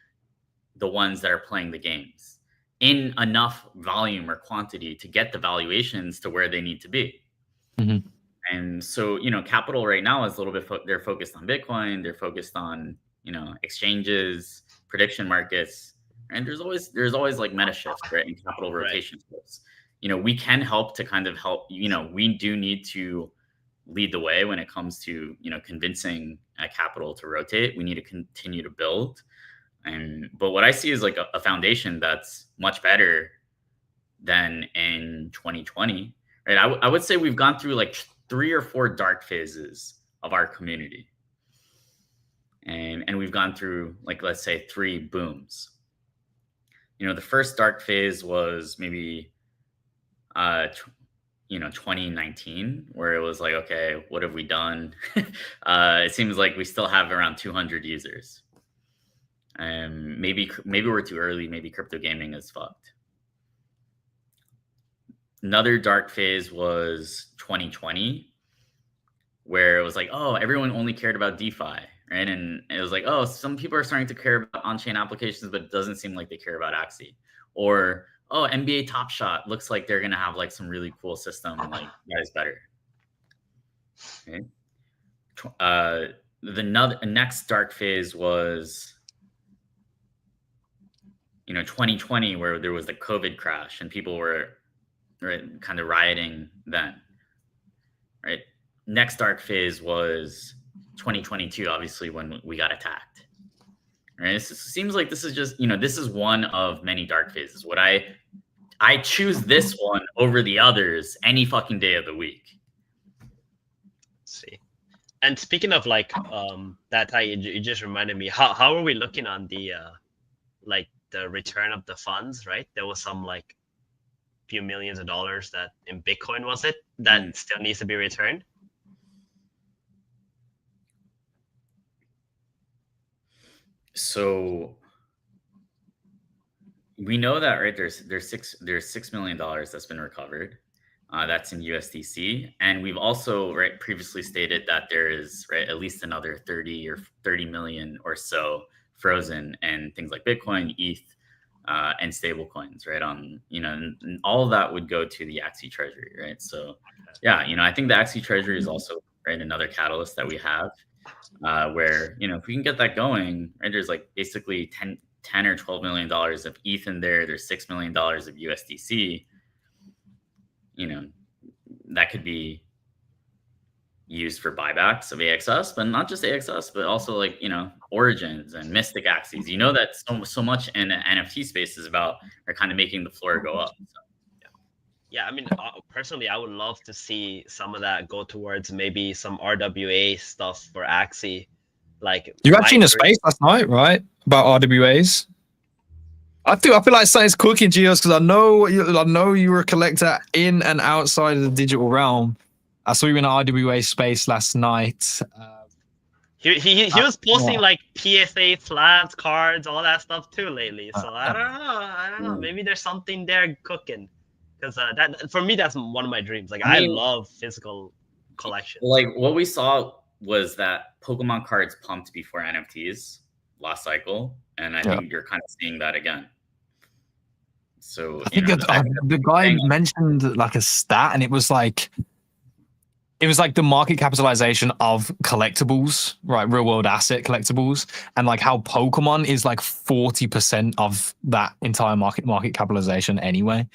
Speaker 3: the ones that are playing the games in enough volume or quantity to get the valuations to where they need to be.
Speaker 1: Mm-hmm.
Speaker 3: And so, capital right now is a little bit, they're focused on Bitcoin. They're focused on, exchanges, prediction markets, and there's always like meta shifts, right? And capital rotation shifts. We can help to kind of help, we do need to lead the way when it comes to, convincing capital to rotate. We need to continue to build. But what I see is like a foundation that's much better than in 2020, right? I would say we've gone through like 3 or 4 dark phases of our community. And we've gone through, like, let's say 3 booms. The first dark phase was maybe, 2019, where it was like, okay, what have we done? It seems like we still have around 200 users. Maybe we're too early. Maybe crypto gaming is fucked. Another dark phase was 2020, where it was like, oh, everyone only cared about DeFi, right? And it was like, oh, some people are starting to care about on-chain applications, but it doesn't seem like they care about Axie. Or, oh, NBA Top Shot looks like they're gonna have like some really cool system, like that is better. Okay. The next dark phase was 2020, where there was the COVID crash and people were kind of rioting then, right? Next dark phase was 2022, obviously, when we got attacked, right? It seems like this is just, this is one of many dark phases. What I choose this one over the others any fucking day of the week.
Speaker 4: Let's see. And speaking of like that, you just reminded me, how are we looking on the like the return of the funds, right? There was some like few millions of dollars that in Bitcoin, was it, that still needs to be returned?
Speaker 3: So we know that, right? There's $6 million that's been recovered. That's in USDC, and we've also previously stated that there is at least another 30 million or so frozen and things like Bitcoin, ETH, and stable coins, right? And all of that would go to the Axie treasury, right? So yeah, I think the Axie treasury is also another catalyst that we have, where if we can get that going, right, there's like basically 10 or $12 million of ETH in there. There's $6 million of USDC. That could be used for buybacks of AXS, but not just AXS, but also like, Origins and Mystic Axes. That so much in the NFT space is about kind of making the floor go up. So.
Speaker 4: Yeah, I mean, personally, I would love to see some of that go towards maybe some RWA stuff for Axie. Like,
Speaker 1: you were actually in a space last night, right? About RWAs. I feel like something's cooking, Jihoz, because I know you were a collector in and outside of the digital realm. I saw you in an RWA space last night.
Speaker 4: He was posting like PSA slabs, cards, all that stuff too lately. So I don't know. Maybe there's something there cooking. Because that, for me, that's one of my dreams. Like, I love physical collection.
Speaker 3: Like, what we saw was that Pokemon cards pumped before NFTs last cycle, and I think you're kind of seeing that again. So
Speaker 1: I think the guy mentioned like a stat, and it was like the market capitalization of collectibles, right? Real world asset collectibles, and like how Pokemon is like 40% of that entire market capitalization anyway.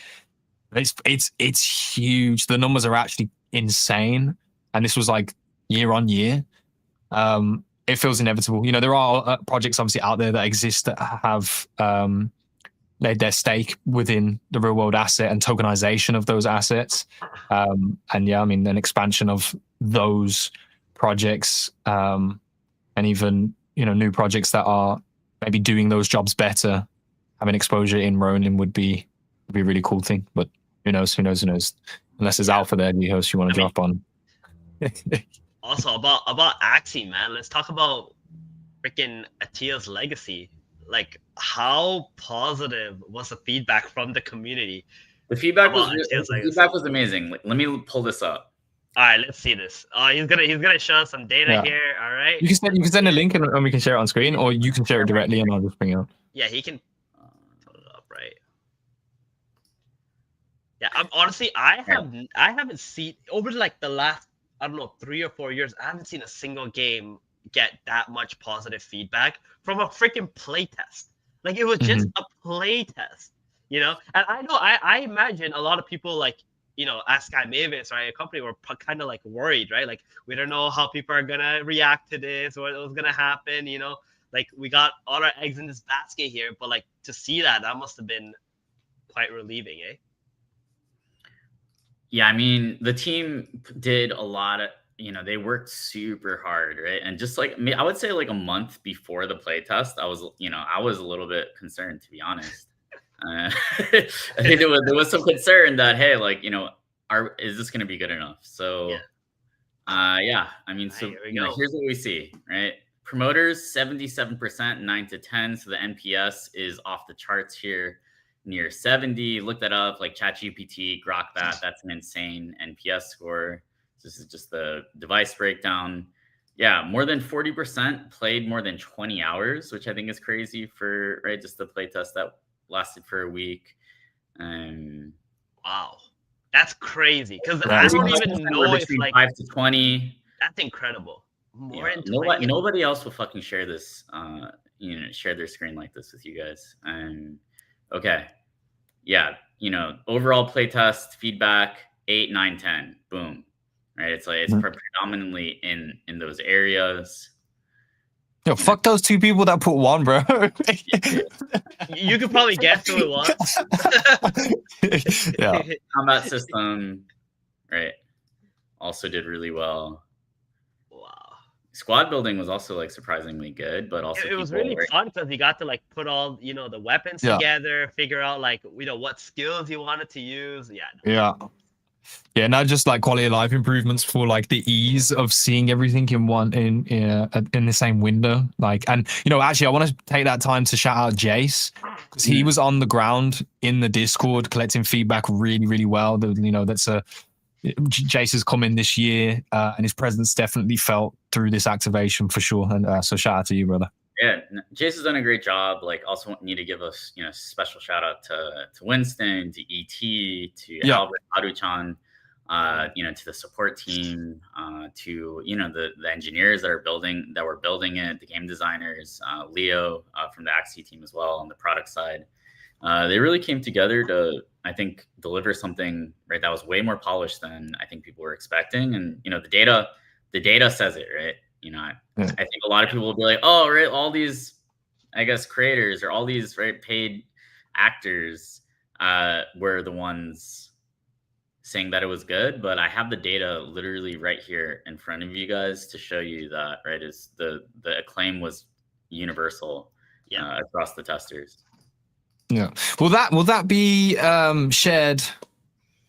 Speaker 1: It's huge. The numbers are actually insane. And this was like year on year, it feels inevitable. You know, there are projects obviously out there that exist that have laid their stake within the real world asset and tokenization of those assets. And yeah, I mean, an expansion of those projects, and even, you know, new projects that are maybe doing those jobs better, having exposure in Ronin would be a really cool thing. But who knows? Unless there's alpha there, Jihoz, you want to drop on.
Speaker 4: Also about Axie, man. Let's talk about freaking Atia's legacy. Like, how positive was the feedback from the community?
Speaker 3: The feedback
Speaker 4: about
Speaker 3: was
Speaker 4: Atia's
Speaker 3: the
Speaker 4: legacy?
Speaker 3: feedback was amazing. Like, let me pull this up.
Speaker 4: All right, let's see this. He's gonna show us some data
Speaker 1: Yeah.
Speaker 4: here. All right.
Speaker 1: You can send a link and we can share it on screen, or you can share it directly and I'll just bring it up.
Speaker 4: Yeah, he can put it up, right? Yeah, honestly, I haven't seen over like the last, I don't know, 3 or 4 years, I haven't seen a single game get that much positive feedback from a freaking playtest. Like, it was just a playtest, you know? And I know, I imagine a lot of people, like, you know, as Sky Mavis, right, a company, were kind of like worried, right? Like, we don't know how people are gonna react to this, what was gonna happen, you know? Like, we got all our eggs in this basket here, but like, to see that must have been quite relieving, eh?
Speaker 3: Yeah, I mean, the team did a lot of, you know, they worked super hard, right? And just like me, I would say like a month before the playtest, I was a little bit concerned, to be honest. I think there was some concern that, hey, like, you know, is this going to be good enough? So, yeah, I mean, so here's what we see, right? Promoters 77%, 9 to 10. So the NPS is off the charts here, near 70. Look that up, like ChatGPT, Grok that. That's an insane NPS score. This is just the device breakdown. Yeah, more than 40% played more than 20 hours, which I think is crazy for, right, just the play test that lasted for a week.
Speaker 4: Wow, that's crazy, because I don't even know if like
Speaker 3: 5 to 20.
Speaker 4: That's incredible. More than
Speaker 3: 20. Nobody else will fucking share this, you know, share their screen like this with you guys. Okay, yeah, you know, overall playtest feedback 8, 9, 10. Boom. Right, it's like it's predominantly in those areas.
Speaker 1: Yo, fuck those 2 people that put 1, bro.
Speaker 4: You could probably guess who it was.
Speaker 1: Yeah.
Speaker 3: Combat system, right? Also did really well.
Speaker 4: Wow.
Speaker 3: Squad building was also like surprisingly good, but also
Speaker 4: it was really fun because you got to like put all, you know, the weapons together, figure out like, you know, what skills you wanted to use.
Speaker 1: Yeah, not just like quality of life improvements for like the ease of seeing everything in the same window. Like, and you know, actually, I want to take that time to shout out Jace, because he was on the ground in the Discord collecting feedback really, really well. You know, Jace has come in this year, and his presence definitely felt through this activation for sure. And so shout out to you, brother.
Speaker 3: Yeah, Jace has done a great job. Like, also need to give us, you know, special shout out to Winston, to ET, to Albert Aduchan, you know, to the support team, to, you know, the engineers that were building it, the game designers, Leo from the Axie team as well on the product side. They really came together to, I think, deliver something, right, that was way more polished than I think people were expecting. And, you know, the data says it, right? You know, I think a lot of people will be like, oh, right, all these, I guess, creators or all these, right, paid actors were the ones saying that it was good. But I have the data literally right here in front of you guys to show you that, right, is the acclaim was universal across the testers.
Speaker 1: Yeah. Will that be shared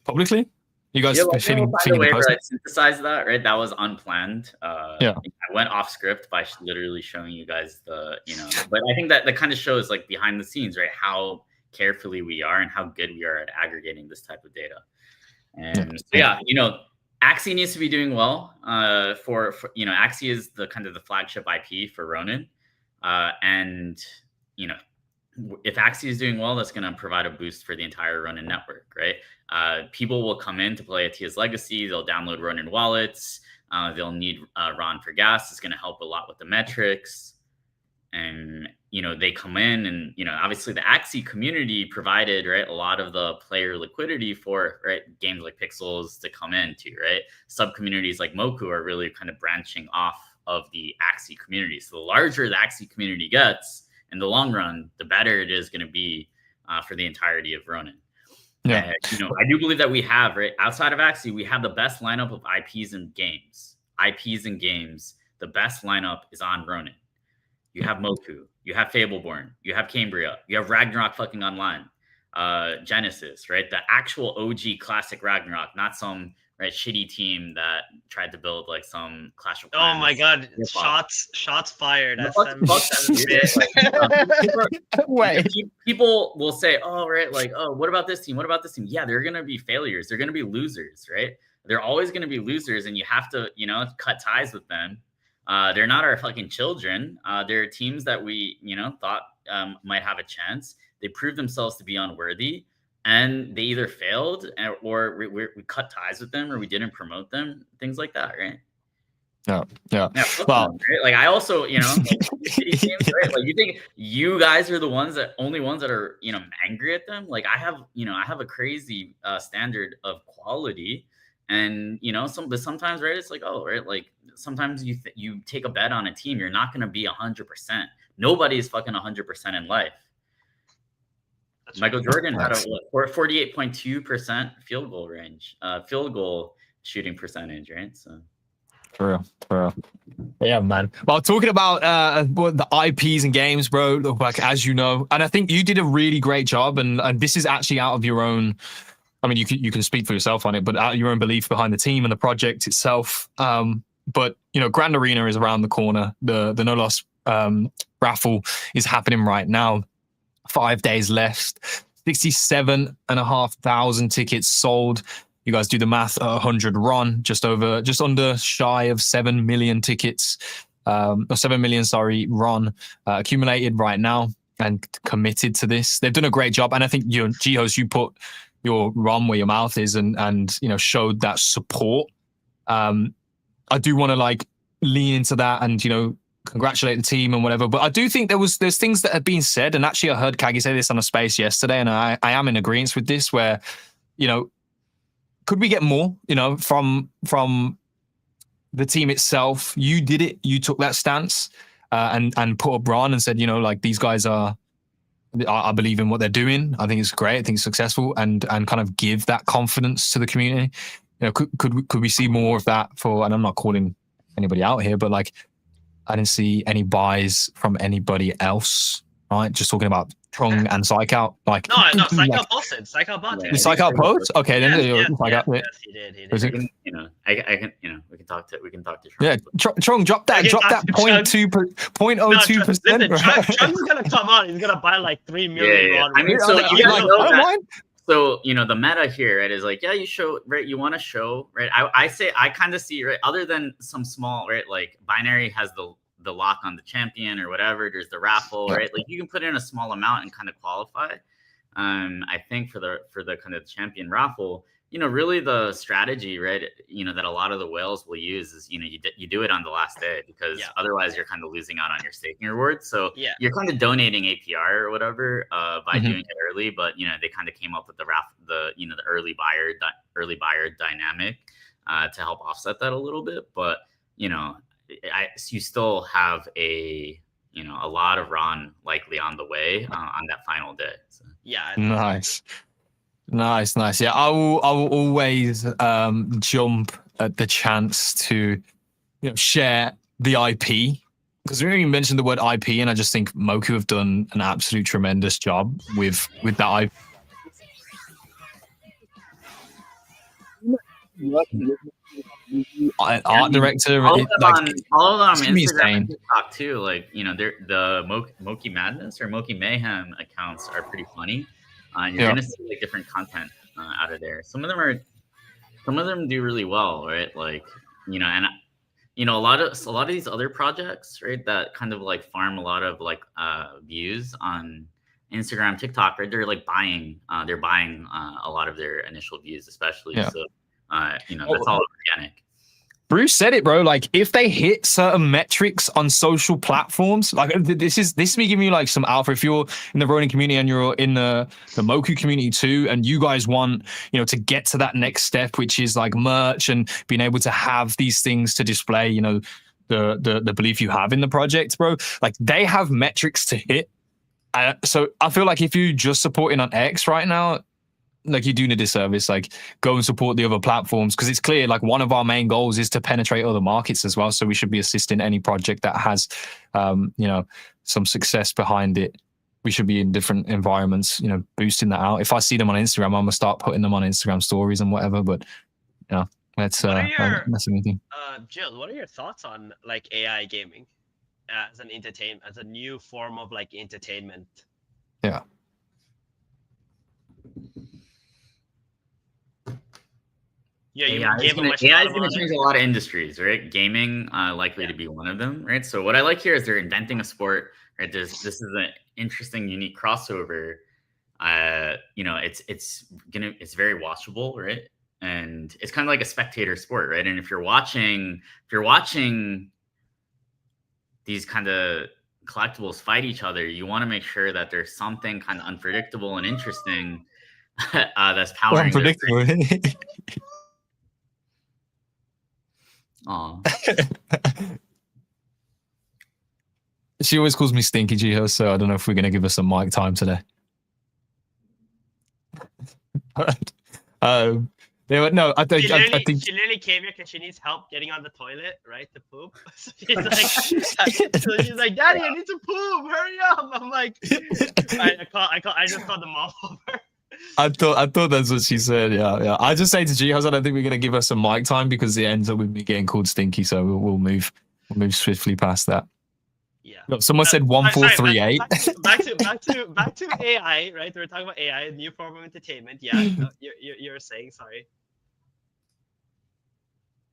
Speaker 1: publicly? You guys feeling
Speaker 3: the way where I synthesized that, right? That was unplanned. I went off script by literally showing you guys the, you know, but I think that kind of shows like behind the scenes, right? How carefully we are and how good we are at aggregating this type of data. And so, yeah, you know, Axie needs to be doing well. For you know, Axie is the kind of the flagship IP for Ronin, and you know, if Axie is doing well, that's going to provide a boost for the entire Ronin network, right? People will come in to play Atia's Legacy. They'll download Ronin wallets. They'll need Ron for gas. It's going to help a lot with the metrics. and they come in, and obviously the Axie community provided, right, a lot of the player liquidity for, right, games like Pixels to come into, right. Sub communities like Moku are really kind of branching off of the Axie community. So the larger the Axie community gets in the long run, the better it is going to be for the entirety of Ronin.
Speaker 1: Yeah,
Speaker 3: I do believe that we have, right, outside of Axie, we have the best lineup of IPs and games. The best lineup is on Ronin. You have Moku, you have Fableborn, you have Cambria, you have Ragnarok fucking online, Genesis, right? The actual OG classic Ragnarok, not some shitty team that tried to build like some Clash of Clans.
Speaker 4: Oh my god, shots fired.
Speaker 1: Wait.
Speaker 3: People will say, oh, right, like, oh, what about this team? What about this team? Yeah, they're gonna be failures. They're gonna be losers, right? They're always gonna be losers, and you have to, cut ties with them. They're not our fucking children. They're teams that we, thought might have a chance. They proved themselves to be unworthy, and they either failed or we cut ties with them, or we didn't promote them, things like that, right?
Speaker 1: Yeah.
Speaker 3: Well, right? Like I also, like, shitty teams, right? Like you think you guys are the only ones that are, angry at them? Like I have a crazy standard of quality. And sometimes, right, it's like, oh, right, like sometimes you take a bet on a team, you're not going to be 100%. Nobody is fucking 100% in life. That's Michael Jordan had a 48.2% field goal shooting percentage, right? So
Speaker 1: for real. Yeah, man. Well, talking about the IPs and games, bro, like as you know, and I think you did a really great job, and this is actually out of your own. I mean, you can speak for yourself on it, but out of your own belief behind the team and the project itself. But Grand Arena is around the corner. The No Loss raffle is happening right now. 5 days left. 67,500 tickets sold. You guys do the math. 100 run, just under shy of 7 million tickets. Or 7 million, run accumulated right now and committed to this. They've done a great job, and I think Jihoz, you put your run where your mouth is, and showed that support. I do want to like lean into that and congratulate the team and whatever, but I do think there's things that have been said, and actually I heard Kagi say this on a space yesterday, and I am in agreement with this, where could we get more from the team itself? You did it, you took that stance and put up Ron and said like these guys I believe in what they're doing. I think it's great. I think it's successful, and kind of give that confidence to the community. Could we see more of that and I'm not calling anybody out here, but like I didn't see any buys from anybody else. Right, just talking about Trung and Psychout. Like
Speaker 4: no, Psychout posted. Psychout bought it.
Speaker 1: Did Psychout post? Okay, then
Speaker 4: yes, he did.
Speaker 3: I can, we can talk to Trung.
Speaker 1: Yeah, Trung, drop that 0.02%.
Speaker 4: Listen, Trunk's gonna come on. He's gonna buy like 3 million.
Speaker 3: Yeah. I mean, so
Speaker 1: I don't mind.
Speaker 3: So the meta here, right, is like, yeah, you show, right, you want to show, right. I kind of see, right, other than some small, right, like Binary has the lock on the champion or whatever, there's the raffle, right, like you can put in a small amount and kind of qualify. I think for the kind of champion raffle, really the strategy, right, that a lot of the whales will use is, you do it on the last day, because otherwise you're kind of losing out on your staking rewards. So you're kind of donating APR or whatever by doing it early, but they kind of came up with the early buyer dynamic to help offset that a little bit. But you still have a lot of Ron likely on the way on that final day. So.
Speaker 4: Yeah.
Speaker 1: Nice. Yeah, I will always jump at the chance to share the IP, because we mentioned the word IP, and I just think Moku have done an absolute tremendous job with that IP. Art director,
Speaker 3: all of them on Instagram and TikTok too. Like they're the Moki Madness or Moki Mayhem accounts are pretty funny. You're gonna see like different content out of there. Some of them do really well, right? Like and a lot of these other projects, right, that kind of like farm a lot of like views on Instagram, TikTok, right? They're like buying a lot of their initial views, especially. So that's all organic.
Speaker 1: Bruce said it, bro. Like, if they hit certain metrics on social platforms, like this is me giving you like some alpha. If you're in the Ronin community and you're in the Moku community too, and you guys want, to get to that next step, which is like merch and being able to have these things to display, the belief you have in the project, bro. Like, they have metrics to hit. So I feel like if you just supporting on X right now, like, you're doing a disservice. Like, go and support the other platforms, because it's clear like one of our main goals is to penetrate other markets as well. So we should be assisting any project that has some success behind it. We should be in different environments, boosting that out. If I see them on Instagram, I'm gonna start putting them on Instagram stories and whatever. But that's that's anything.
Speaker 4: Jill, what are your thoughts on like AI gaming as an entertainment, as a new form of like entertainment?
Speaker 1: Yeah.
Speaker 4: Yeah,
Speaker 3: AI is going to change a lot of industries, right? Gaming likely to be one of them, right? So what I like here is they're inventing a sport, right? This is an interesting, unique crossover. It's very watchable, right? And it's kind of like a spectator sport, right? And if you're watching these kind of collectibles fight each other, you want to make sure that there's something kind of unpredictable and interesting that's powering.
Speaker 1: Unpredictable.
Speaker 3: Aw.
Speaker 1: She always calls me Stinky Jihoz, so I don't know if we're going to give her some mic time today. No, I think
Speaker 4: she literally came here because she needs help getting on the toilet, right, to poop. So she's like, Daddy, I need to poop. Hurry up! I'm like, I just called the mom over.
Speaker 1: I thought that's what she said. Yeah. I just say to Jihoz, I don't think we're gonna give her some mic time because it ends up with me getting called Stinky. So we'll move swiftly past that.
Speaker 4: Yeah.
Speaker 1: Look, someone said 1438.
Speaker 4: Back to AI, right? We're talking about AI, new form of entertainment. Yeah, you're saying, sorry.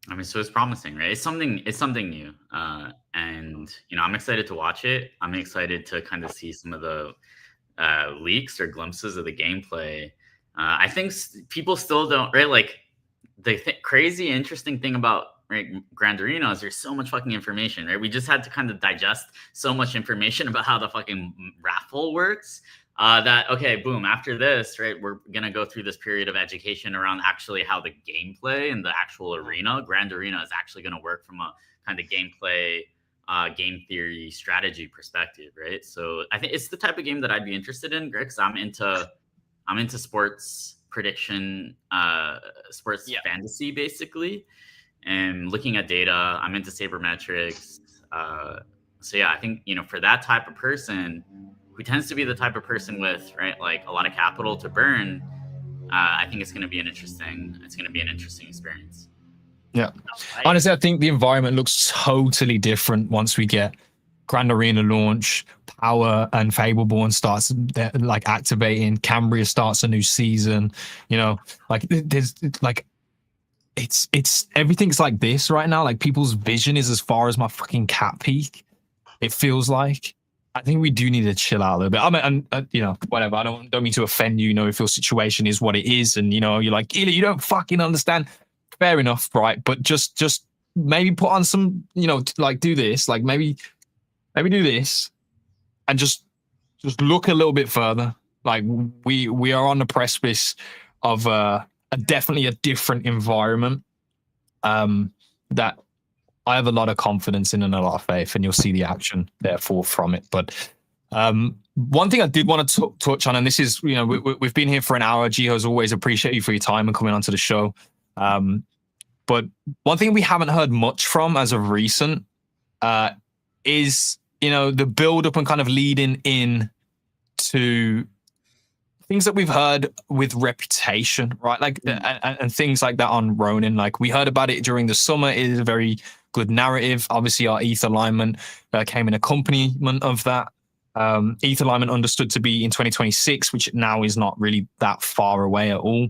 Speaker 3: I mean, so it's promising, right? It's something new, and I'm excited to watch it. I'm excited to kind of see some of the leaks or glimpses of the gameplay. I think people still don't, right? Like, the crazy interesting thing about, right, Grand Arena is there's so much fucking information, right? We just had to kind of digest so much information about how the fucking raffle works. That, okay, boom, after this, right, we're gonna go through this period of education around actually how the gameplay and the actual arena, Grand Arena, is actually gonna work from a kind of gameplay, game theory, strategy perspective, right? So I think it's the type of game that I'd be interested in, Greg, because I'm into sports prediction, sports fantasy, basically, and looking at data. I'm into sabermetrics. So yeah, I think, for that type of person who tends to be the type of person with, right, like a lot of capital to burn, I think it's going to be an interesting experience.
Speaker 1: Yeah. Honestly, I think the environment looks totally different once we get Grand Arena launch, Power and Fableborn starts like activating, Cambria starts a new season, like there's like it's everything's like this right now. Like, people's vision is as far as my fucking cat peak. It feels like. I think we do need to chill out a little bit. I mean, and whatever. I don't mean to offend you. If your situation is what it is, and you're like, you don't fucking understand. Fair enough, right? But just maybe put on some, like, do this, like maybe do this, and just look a little bit further. Like, we are on the precipice of definitely a different environment that I have a lot of confidence in and a lot of faith, and you'll see the action therefore from it. But one thing I did want to touch on, and this is, we've been here for an hour. Jihoz, always appreciate you for your time and coming onto the show. But one thing we haven't heard much from as of recent is, the build up and kind of leading in to things that we've heard with reputation, right? Like, and things like that on Ronin. Like, we heard about it during the summer. It is a very good narrative. Obviously, our ETH alignment came in accompaniment of that. ETH alignment understood to be in 2026, which now is not really that far away at all.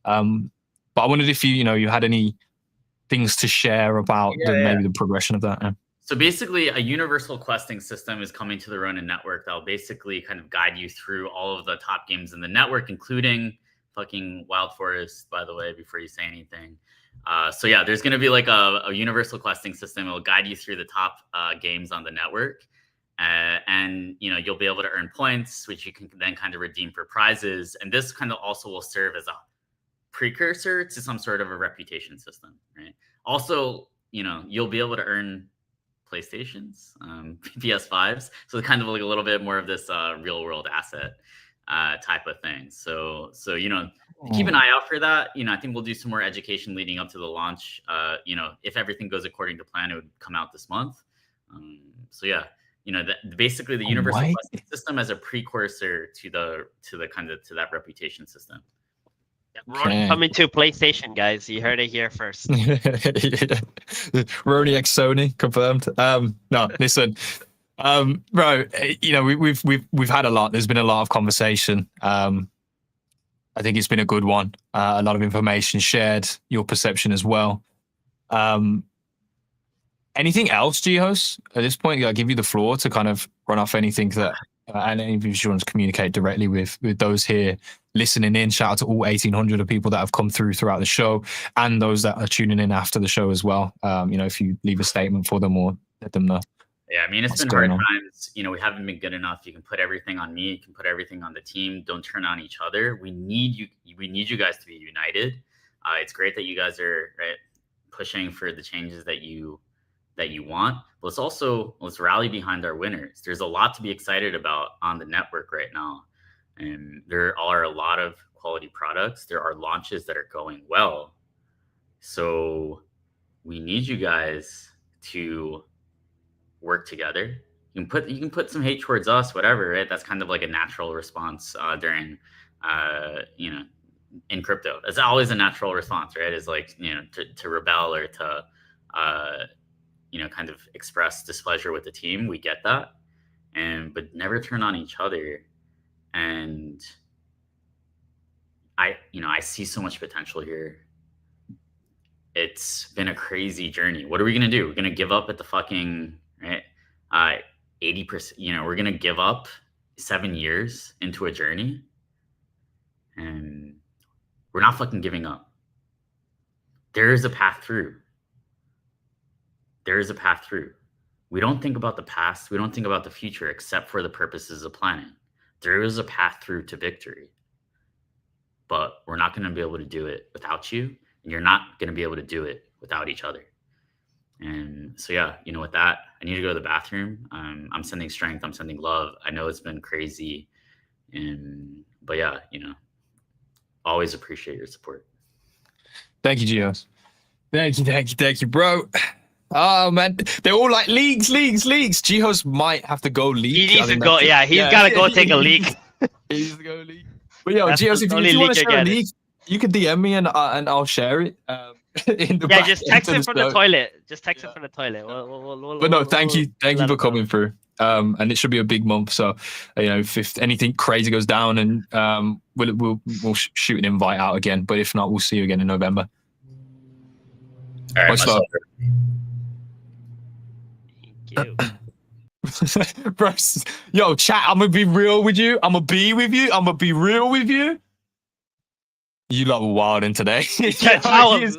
Speaker 1: But I wondered if you had any things to share about maybe the progression of that. Yeah.
Speaker 3: So basically, a universal questing system is coming to the Ronin network that'll basically kind of guide you through all of the top games in the network, including fucking Wild Forest, by the way, before you say anything. So yeah, there's going to be like a universal questing system. It'll guide you through the top games on the network. And you'll be able to earn points, which you can then kind of redeem for prizes. And this kind of also will serve as a precursor to some sort of a reputation system, right? Also, you'll be able to earn PlayStations, PS5s. So kind of like a little bit more of this real world asset type of thing. So keep an eye out for that. I think we'll do some more education leading up to the launch. If everything goes according to plan, it would come out this month. So yeah, basically the universal questing system as a precursor to that reputation system.
Speaker 2: Ronin coming to PlayStation, guys. You heard it here first.
Speaker 1: Ronin X Sony confirmed. No, listen, bro. We've had a lot. There's been a lot of conversation. I think it's been a good one. A lot of information shared. Your perception as well. Anything else, Jihoz? At this point, I'll give you the floor to kind of run off anything that, and if you want to communicate directly with those here listening in. Shout out to all 1,800 of people that have come throughout the show, and those that are tuning in after the show as well. If you leave a statement for them or let them know.
Speaker 3: Yeah, I mean, it's been hard times. We haven't been good enough. You can put everything on me. You can put everything on the team. Don't turn on each other. We need you. We need you guys to be united. It's great that you guys are pushing for the changes that you want. But let's rally behind our winners. There's a lot to be excited about on the network right now. And there are a lot of quality products. There are launches that are going well. So we need you guys to work together. You can put some hate towards us, whatever, right? That's kind of like a natural response during in crypto. It's always a natural response, right? Is like, to rebel or to kind of express displeasure with the team. We get that. But never turn on each other. And I see so much potential here. It's been a crazy journey. What are we going to do? We're going to give up at the fucking, right? 80%, we're going to give up 7 years into a journey, and we're not fucking giving up. There is a path through. There is a path through. We don't think about the past. We don't think about the future except for the purposes of planning. There is a path through to victory, but we're not going to be able to do it without you, and you're not going to be able to do it without each other. And so, yeah, with that, I need to go to the bathroom. I'm sending strength. I'm sending love. I know it's been crazy, but yeah, always appreciate your support.
Speaker 1: Thank you, Jihoz. Thank you, bro. Oh man, they're all like leagues. Jihoz might have to go league.
Speaker 2: He needs to go. Yeah, he's got to go take a leak.
Speaker 1: He needs to go league. But yo, Jihoz, if you want to share a league, you can DM me and I'll share it.
Speaker 2: Just text him from the toilet. Just text him from the toilet.
Speaker 1: But no, thank you for coming through. And it should be a big month. So, if anything crazy goes down, and we'll shoot an invite out again. But if not, we'll see you again in November.
Speaker 3: All right, much love.
Speaker 1: Bro, yo, chat, I'm gonna be real with you. I'm gonna be real with you. You lot were wilding today.
Speaker 2: That was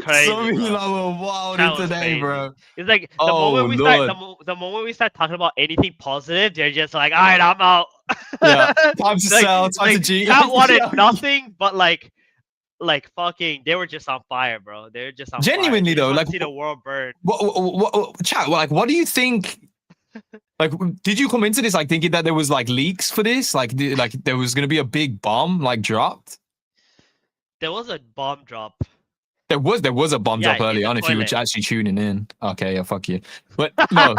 Speaker 2: crazy.
Speaker 1: Some of you lot were wilding today,
Speaker 2: crazy.
Speaker 1: bro.
Speaker 2: It's like the moment we start talking about anything positive, they're just like, all right, I'm out.
Speaker 1: Yeah, time to sell, time to G.
Speaker 2: That wanted nothing but like fucking, they were just on fire, bro. They're just on
Speaker 1: genuinely
Speaker 2: fire.
Speaker 1: though, like
Speaker 2: see the world burn.
Speaker 1: What chat? Like, what do you think? Like, did you come into this like thinking that there was like leaks for this? Like there was gonna be a big bomb like dropped?
Speaker 2: There was a bomb drop.
Speaker 1: There was a bomb drop early on. If you were actually tuning in, okay, yeah, fuck you. But no,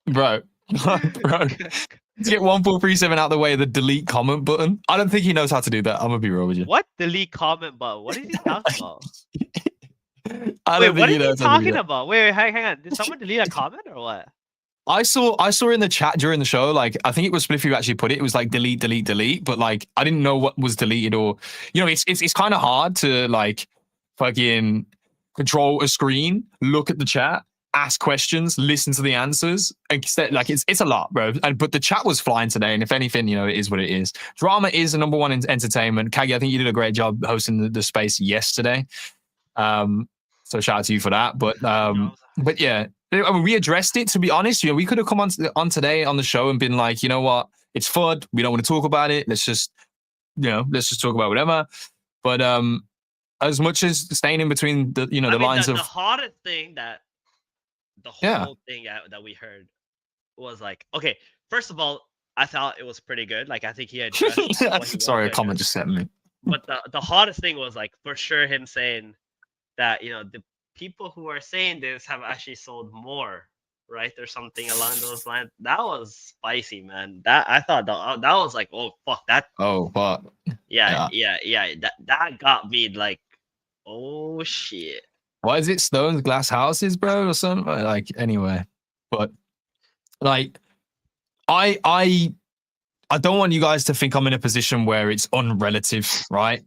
Speaker 1: bro. Let's get 1437 out of the way of the delete comment button. I don't think he knows how to do that. I'm gonna be real with you.
Speaker 2: What delete comment button? What is he talking about?
Speaker 1: Wait,
Speaker 2: what are you talking about? Wait, hang on. Did someone delete a comment or what?
Speaker 1: I saw in the chat during the show, like, I think it was Spliffy who actually put it. It was like delete, but like I didn't know what was deleted, or it's kind of hard to like fucking control a screen, look at the chat, ask questions, listen to the answers. Like it's a lot, bro. But the chat was flying today, and if anything, it is what it is. Drama is the number one in entertainment. Kagi, I think you did a great job hosting the space yesterday. So shout out to you for that. But yeah, I mean, we addressed it. To be honest, we could have come on today on the show and been like, you know what, it's FUD. We don't want to talk about it. Let's just talk about whatever. But as much as staying in between the lines of
Speaker 2: the hottest thing that the whole thing that we heard was like, okay, first of all, I thought it was pretty good. Like, I think he addressed what he
Speaker 1: sorry, a
Speaker 2: wanted to
Speaker 1: comment
Speaker 2: address.
Speaker 1: just sent me.
Speaker 2: But the hottest thing was like for sure him saying that the people who are saying this have actually sold more, right? Or something along those lines. That was spicy, man. That I thought that was like, oh fuck that.
Speaker 1: Oh fuck.
Speaker 2: Yeah. That got me like, oh shit.
Speaker 1: What is it? Stones Glass Houses, bro, or something? Like, anyway. But like, I don't want you guys to think I'm in a position where it's unrelative, right?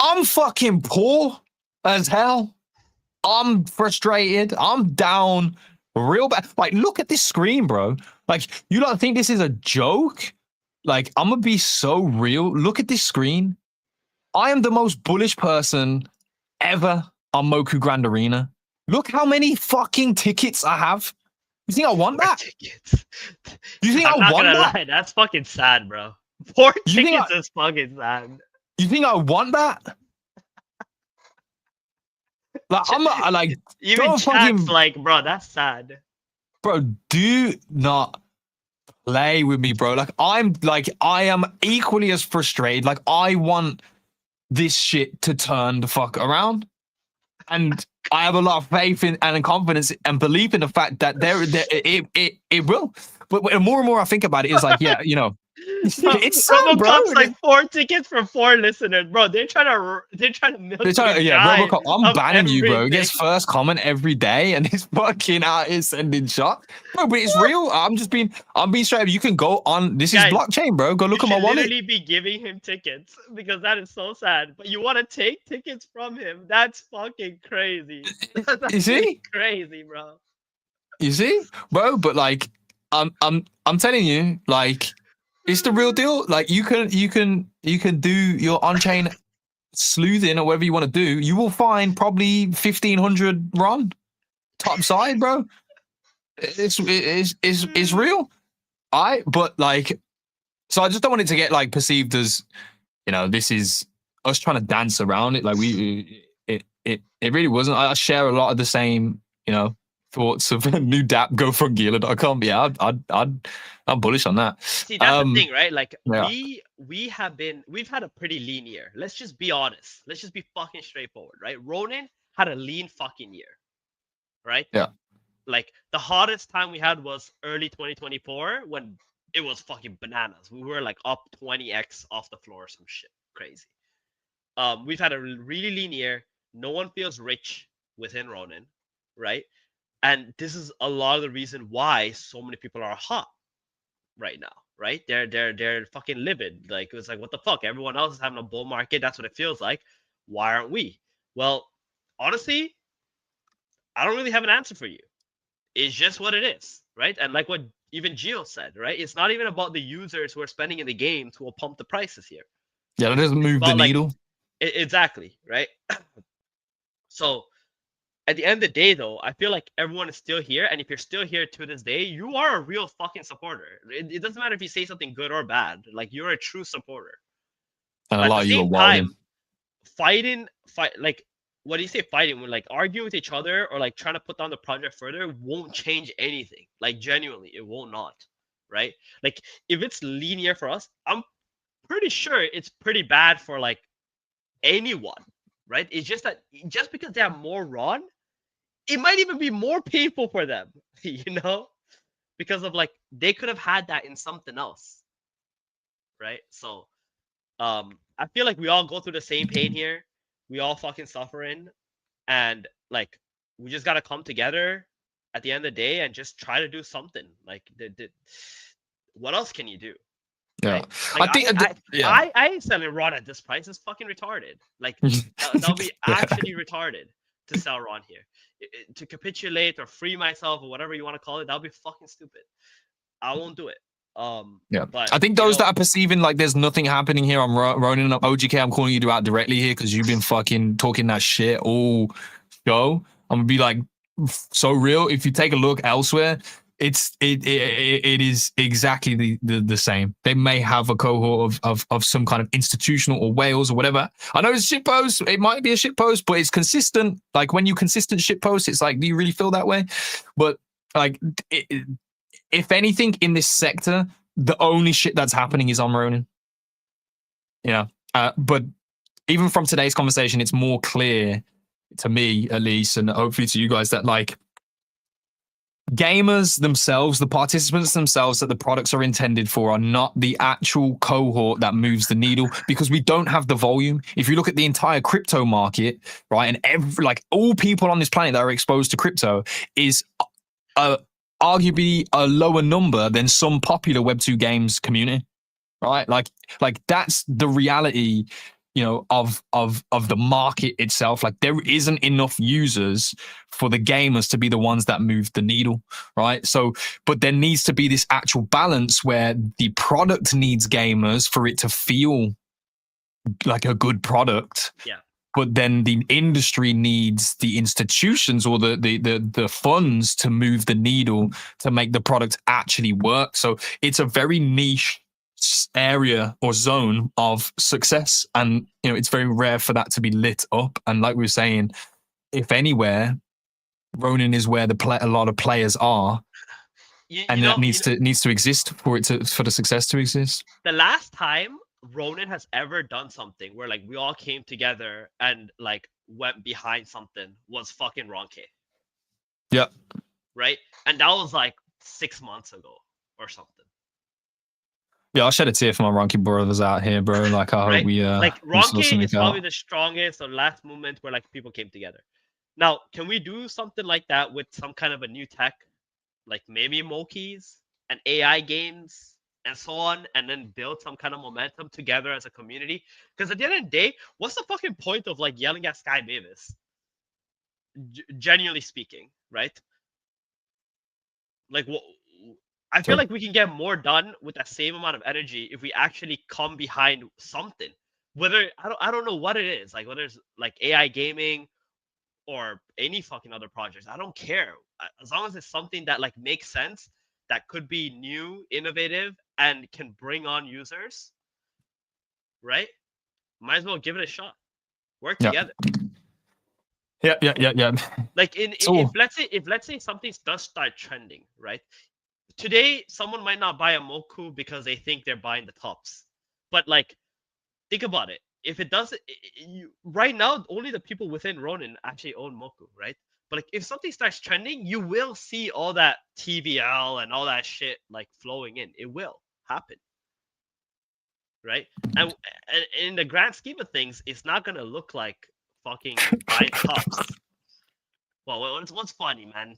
Speaker 1: I'm fucking poor as hell. I'm frustrated. I'm down real bad. Like, look at this screen, bro. Like, you don't think this is a joke? Like, I'm gonna be so real. Look at this screen. I am the most bullish person ever on Moku Grand Arena. Look how many fucking tickets I have. You think I want that?
Speaker 2: Tickets.
Speaker 1: You think
Speaker 2: I'm
Speaker 1: I
Speaker 2: not
Speaker 1: want
Speaker 2: gonna
Speaker 1: that?
Speaker 2: lie, that's fucking sad, bro. 4
Speaker 1: You think
Speaker 2: tickets is fucking sad.
Speaker 1: You think I want that? Like, I'm not, like,
Speaker 2: Even
Speaker 1: don't
Speaker 2: chat's
Speaker 1: fucking,
Speaker 2: like, bro, that's sad.
Speaker 1: bro, do not play with me, bro. Like, I am equally as frustrated. Like, I want this shit to turn the fuck around. And I have a lot of faith in and confidence and belief in the fact that it will. But more and more I think about it, it's like, yeah, it's sad, bro.
Speaker 2: RoboCop's like 4 tickets for 4 listeners, bro. They're trying to milk
Speaker 1: RoboCop, I'm banning you, bro. He gets
Speaker 2: everything.
Speaker 1: first comment every day, and he's fucking out here sending shots, bro. But it's real. I'm being straight up. You can go on. This is
Speaker 2: Guys,
Speaker 1: blockchain, bro. Go look at my wallet.
Speaker 2: Literally be giving him tickets because that is so sad. But you want to take tickets from him? That's fucking crazy. That's
Speaker 1: You see?
Speaker 2: crazy, bro.
Speaker 1: You see, bro. But like, I'm telling you, like, it's the real deal. Like, you can do your on-chain sleuthing or whatever you want to do. You will find probably 1,500 RON top side, bro. It's real. But like, so I just don't want it to get like perceived as, this is us trying to dance around it. Like, it really wasn't. I share a lot of the same, thoughts of new DApp go from Gila.com. Yeah, I'm bullish on that.
Speaker 2: See, that's the thing, right? Like,
Speaker 1: yeah.
Speaker 2: we've had a pretty lean year. Let's just be honest. Let's just be fucking straightforward, right? Ronin had a lean fucking year, right?
Speaker 1: Yeah.
Speaker 2: Like, the hottest time we had was early 2024 when it was fucking bananas. We were like up 20x off the floor or some shit. Crazy. We've had a really lean year. No one feels rich within Ronin, right? And this is a lot of the reason why so many people are hot right now, right? They're fucking livid. Like, it's like, what the fuck? Everyone else is having a bull market. That's what it feels like. Why aren't we? Well, honestly, I don't really have an answer for you. It's just what it is, right? And like what even Jihoz said, right? It's not even about the users who are spending in the game to pump the prices here.
Speaker 1: Yeah, that doesn't move the needle.
Speaker 2: Exactly, right? So at the end of the day, though, I feel like everyone is still here. And if you're still here to this day, you are a real fucking supporter. It doesn't matter if you say something good or bad. Like, you're a true supporter.
Speaker 1: And a lot of you are wilding.
Speaker 2: Fighting, like, what do you say fighting? When, like, arguing with each other or, like, trying to put down the project further won't change anything. Like, genuinely, it will not, right? Like, if it's linear for us, I'm pretty sure it's pretty bad for, like, anyone, right? It's just that just because they have more RON, it might even be more painful for them, because of, like, they could have had that in something else, right? So I feel like we all go through the same pain here. We all fucking suffering, and like, we just gotta come together at the end of the day and just try to do something. Like, what else can you do?
Speaker 1: Yeah,
Speaker 2: right? Like,
Speaker 1: I think
Speaker 2: I ain't selling RON at this price. It's fucking retarded. Like, that'll be actually retarded to sell RON here. To capitulate or free myself or whatever you want to call it, that'll be fucking stupid. I won't do it.
Speaker 1: Yeah,
Speaker 2: But
Speaker 1: I think those that are perceiving like there's nothing happening here, I'm Ronin, OGK, I'm calling you out directly here because you've been fucking talking that shit all show. I'm gonna be like, so real. If you take a look elsewhere, it is exactly the same. They may have a cohort of some kind of institutional or whales or whatever. I know it's shit post. It might be a shit post, but it's consistent. Like when you consistent shit post, it's like, do you really feel that way? But like, if anything in this sector, the only shit that's happening is on Ronin. Yeah. But even from today's conversation, it's more clear to me, at least, and hopefully to you guys, that like gamers themselves, the participants themselves that the products are intended for are not the actual cohort that moves the needle, because we don't have the volume. If you look at the entire crypto market, right, and all people on this planet that are exposed to crypto is arguably a lower number than some popular Web2 games community, right? Like that's the reality, of the market itself. Like there isn't enough users for the gamers to be the ones that move the needle, right? So, but there needs to be this actual balance where the product needs gamers for it to feel like a good product.
Speaker 2: Yeah.
Speaker 1: But then the industry needs the institutions or the funds to move the needle to make the product actually work. So it's a very niche area or zone of success, and it's very rare for that to be lit up. And like we were saying, if anywhere, Ronin is where a lot of players are, that needs to exist for the success to exist.
Speaker 2: The last time Ronin has ever done something where like we all came together and like went behind something was fucking Ronke.
Speaker 1: Yeah.
Speaker 2: Right? And that was like 6 months ago or something.
Speaker 1: Yeah, I'll shed a tear for my Ronke brothers out here, bro. Like I hope we
Speaker 2: like
Speaker 1: we sort
Speaker 2: Ronke is
Speaker 1: something
Speaker 2: probably
Speaker 1: out.
Speaker 2: the strongest or last moment where like people came together. Now, can we do something like that with some kind of a new tech, like maybe Mokis and AI games and so on, and then build some kind of momentum together as a community? Because at the end of the day, what's the fucking point of like yelling at Sky Mavis? Genuinely speaking, right? Like, I feel like we can get more done with that same amount of energy if we actually come behind something. Whether I don't know what it is, like whether it's like AI gaming or any fucking other projects. I don't care. As long as it's something that like makes sense, that could be new, innovative, and can bring on users, right? Might as well give it a shot. Work together.
Speaker 1: Yeah.
Speaker 2: Like if let's say something does start trending, right? Today, someone might not buy a Moku because they think they're buying the tops. But like, think about it. If it does, right now, only the people within Ronin actually own Moku, right? But like, if something starts trending, you will see all that TVL and all that shit like flowing in. It will happen, right? And in the grand scheme of things, it's not gonna look like fucking buying tops. Well, what's funny, man?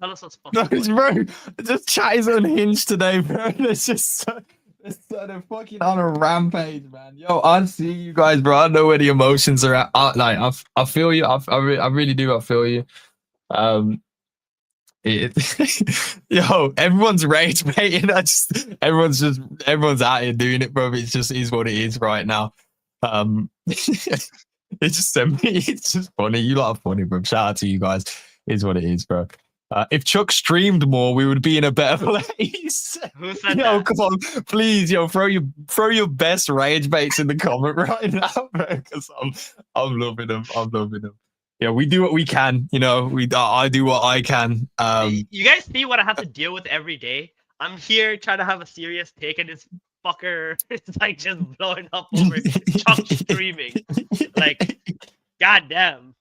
Speaker 2: Tell us what's fucking funny.
Speaker 1: Bro, just chat is unhinged today, bro. It's just they're fucking on a rampage, man. Yo, I see you guys, bro. I know where the emotions are at. I feel you. I really do. I feel you. Yo, everyone's rage baiting. Everyone's out here doing it, bro. It just is what it is right now. It's just funny. You lot are funny, bro. Shout out to you guys. It is what it is, bro. If Chuck streamed more, we would be in a better place.
Speaker 2: Who said
Speaker 1: Yo,
Speaker 2: that?
Speaker 1: come on, please, yo, throw your best rage baits in the comment right now, bro, because I'm loving them. I'm loving them. Yeah, we do what we can. I do what I can.
Speaker 2: You guys see what I have to deal with every day? I'm here trying to have a serious take, and this fucker is like just blowing up over Chuck streaming. Like, goddamn.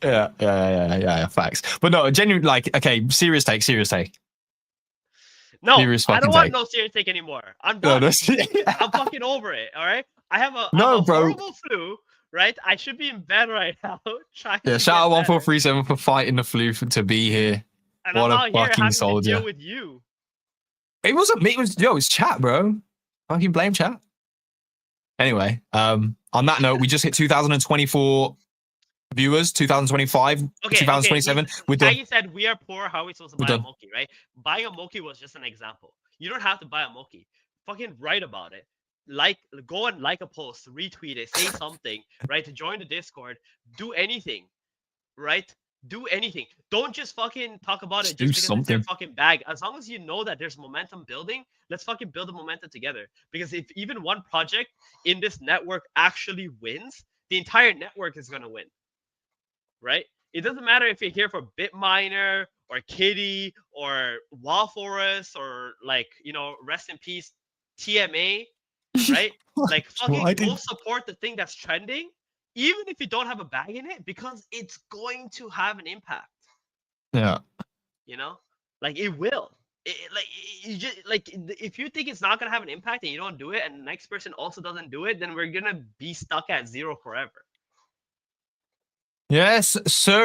Speaker 1: Yeah, facts. But no, genuine, like, okay, serious take.
Speaker 2: No,
Speaker 1: Serious
Speaker 2: I don't
Speaker 1: fucking
Speaker 2: want
Speaker 1: take.
Speaker 2: no serious take anymore. I'm done. I'm fucking over it. All right. I have a horrible flu. Right. I should be in bed right now. Trying to
Speaker 1: shout out
Speaker 2: get better.
Speaker 1: 1437 for fighting the flu to be here.
Speaker 2: And
Speaker 1: what
Speaker 2: I'm
Speaker 1: a
Speaker 2: out here
Speaker 1: fucking
Speaker 2: having
Speaker 1: soldier.
Speaker 2: to deal with you.
Speaker 1: It wasn't me. It's chat, bro. Fucking blame chat. Anyway, on that note, we just hit 2024 viewers, 2025, 2027.
Speaker 2: Okay. You said we are poor. How are we supposed to buy a Moki, right? Buying a Moki was just an example. You don't have to buy a Moki. Fucking write about it. Go and like a post, retweet it, say something, right? To join the Discord, do anything, right? Do anything. Don't just fucking talk about it
Speaker 1: Do
Speaker 2: just because it's your
Speaker 1: something.
Speaker 2: fucking bag. As long as you know that there's momentum building, let's fucking build the momentum together. Because if even one project in this network actually wins, the entire network is gonna win, right? It doesn't matter if you're here for Bitminer or Kitty or Wall Forest or like, rest in peace TMA, right? Like fucking go support the thing that's trending, even if you don't have a bag in it, because it's going to have an impact.
Speaker 1: Yeah.
Speaker 2: Like it will. If you think it's not gonna have an impact and you don't do it, and the next person also doesn't do it, then we're gonna be stuck at 0 forever.
Speaker 1: Yes, sir.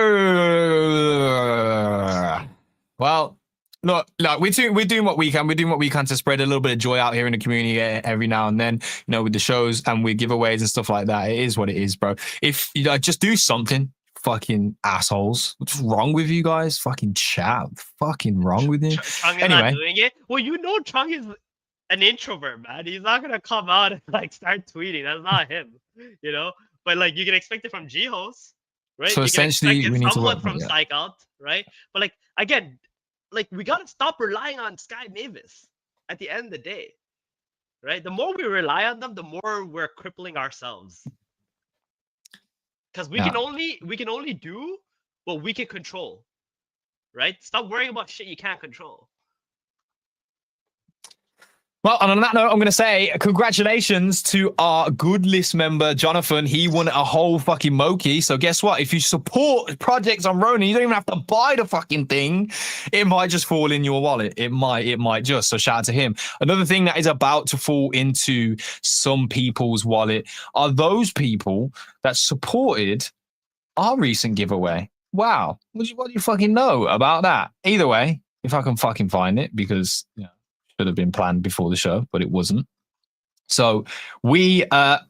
Speaker 1: Well, look, we're doing what we can. We're doing what we can to spread a little bit of joy out here in the community every now and then, with the shows and with giveaways and stuff like that. It is what it is, bro. If just do something, fucking assholes. What's wrong with you guys? Fucking chat. Fucking wrong with you?
Speaker 2: Chung is
Speaker 1: Anyway.
Speaker 2: not doing it. Well, Chung is an introvert, man. He's not gonna come out and start tweeting. That's not him, But you can expect it from Jihoz. Right?
Speaker 1: So essentially, we need to work
Speaker 2: from Psych Out, right? But again, we gotta stop relying on Sky Mavis at the end of the day, right? The more we rely on them, the more we're crippling ourselves. Because we can only do what we can control, right? Stop worrying about shit you can't control.
Speaker 1: Well, and on that note, I'm going to say congratulations to our good list member, Jonathan. He won a whole fucking Moki. So guess what? If you support projects on Ronin, you don't even have to buy the fucking thing. It might just fall in your wallet. It might just. So shout out to him. Another thing that is about to fall into some people's wallet are those people that supported our recent giveaway. Wow. What do you fucking know about that? Either way, if I can fucking find it, because, should have been planned before the show, but it wasn't. So we're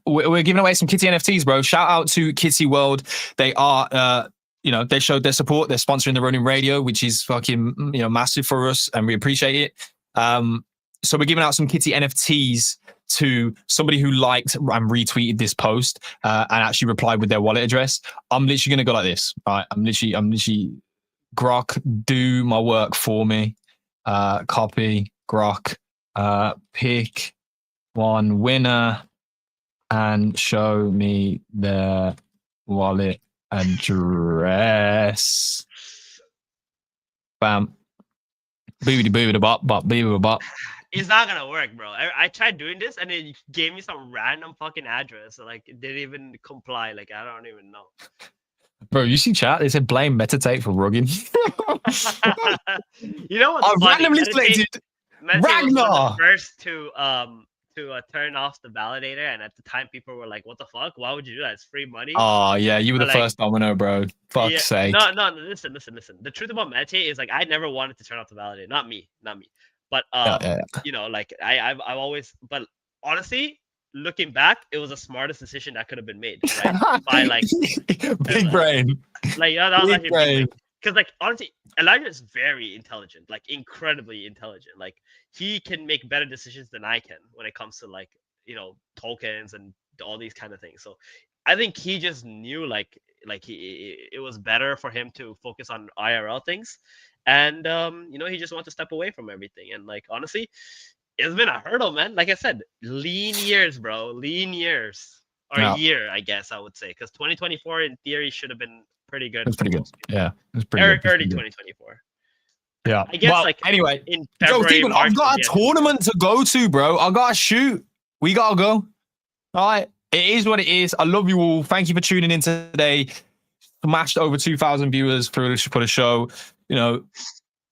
Speaker 1: giving away some Kitty NFTs, bro. Shout out to Kitty World. They are, they showed their support. They're sponsoring the Ronin Radio, which is fucking, massive for us, and we appreciate it. So we're giving out some Kitty NFTs to somebody who liked and retweeted this post and actually replied with their wallet address. I'm literally gonna go like this. All right, I'm literally Grok, do my work for me. Copy. Grok, pick one winner and show me their wallet address. Bam. Boobity bop bop boobity bop.
Speaker 2: It's not gonna work, bro. I tried doing this and it gave me some random fucking address. It didn't even comply. I don't even know.
Speaker 1: Bro, you see chat? They said blame Meditate for rugging.
Speaker 2: You know what's
Speaker 1: I
Speaker 2: funny?
Speaker 1: randomly selected
Speaker 2: Meditate was one
Speaker 1: Ragnar.
Speaker 2: of the first to turn off the validator, and at the time people were like, "What the fuck? Why would you do that? It's free money."
Speaker 1: Oh yeah, you were the first domino, bro. Fuck's sake.
Speaker 2: No. Listen. The truth about Meditate is I never wanted to turn off the validator. Not me. But I've always. But honestly, looking back, it was the smartest decision that could have been made. Right? By
Speaker 1: big brain.
Speaker 2: That was
Speaker 1: Big brain.
Speaker 2: Because honestly, Elijah is very intelligent, incredibly intelligent. He can make better decisions than I can when it comes to tokens and all these kind of things. So I think he just knew it was better for him to focus on IRL things, and he just wanted to step away from everything. And honestly, it's been a hurdle, man. Like I said, lean years, bro. Lean years. Or a year, I guess I would say. Because 2024, in theory, should have been pretty good.
Speaker 1: It's pretty good. Yeah. It's pretty good.
Speaker 2: Early 2024.
Speaker 1: Yeah.
Speaker 2: I guess
Speaker 1: anyway.
Speaker 2: In February,
Speaker 1: Steven, I've got a tournament to go to, bro. I got to shoot. We got to go. All right. It is what it is. I love you all. Thank you for tuning in today. Smashed over 2,000 viewers for the show.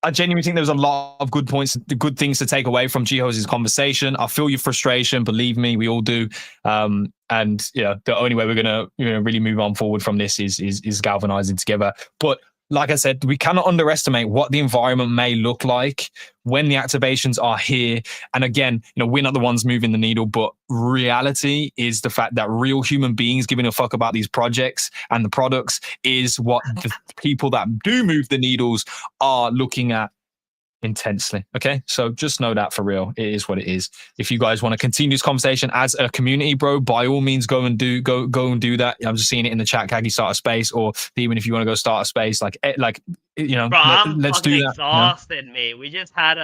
Speaker 1: I genuinely think there was a lot of good points, good things to take away from Jihoz's conversation. I feel your frustration. Believe me, we all do. And the only way we're gonna really move on forward from this is galvanizing together. But like I said, we cannot underestimate what the environment may look like when the activations are here. And again, we're not the ones moving the needle, but reality is the fact that real human beings giving a fuck about these projects and the products is what the people that do move the needles are looking at intensely. Okay, so just know that for real, it is what it is. If you guys want to continue this conversation as a community, bro, by all means, go and do that. I'm just seeing it in the chat. Kagi, start a space, or even if you want to go start a space, like you know,
Speaker 2: Bro, I'm
Speaker 1: let's
Speaker 2: fucking
Speaker 1: do that.
Speaker 2: exhausted, mate. We just had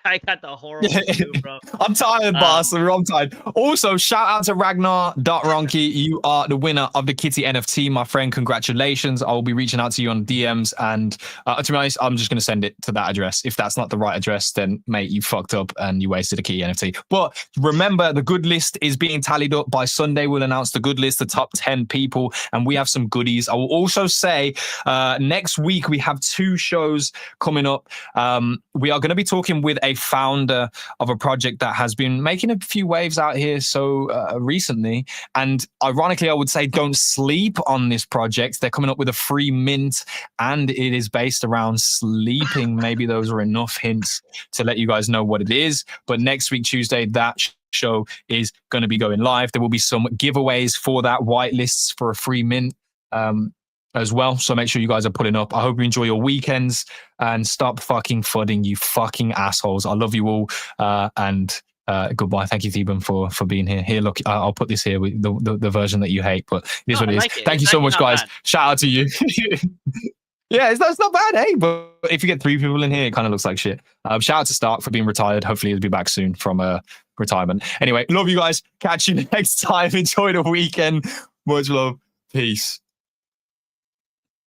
Speaker 2: I got the horrible flu, bro.
Speaker 1: I'm tired, boss. I'm tired. Also, shout out to Ragnar.Ronki. You are the winner of the Kitty NFT, my friend. Congratulations. I will be reaching out to you on DMs. And to be honest, I'm just going to send it to that address. If that's not the right address, then, mate, you fucked up and you wasted a Kitty NFT. But remember, the good list is being tallied up. By Sunday, we'll announce the good list, the top 10 people, and we have some goodies. I will also say next week, we have 2 shows coming up. We are going to be talking with a founder of a project that has been making a few waves out here recently. And ironically, I would say don't sleep on this project. They're coming up with a free mint, and it is based around sleeping. Maybe those are enough hints to let you guys know what it is. But next week, Tuesday, that show is going to be going live. There will be some giveaways for that, whitelists for a free mint. As well. So make sure you guys are pulling up. I hope you enjoy your weekends and stop fucking fudding, you fucking assholes. I love you all. And goodbye. Thank you, Theban, for being here. Here, look, I'll put this here with the version that you hate, but it is what it is. Thank you so much, guys. Bad. Shout out to you. Yeah, it's not bad, hey? But if you get 3 people in here, it kind of looks like shit. Shout out to Stark for being retired. Hopefully he'll be back soon from retirement. Anyway, love you guys. Catch you next time. Enjoy the weekend. Much love. Peace.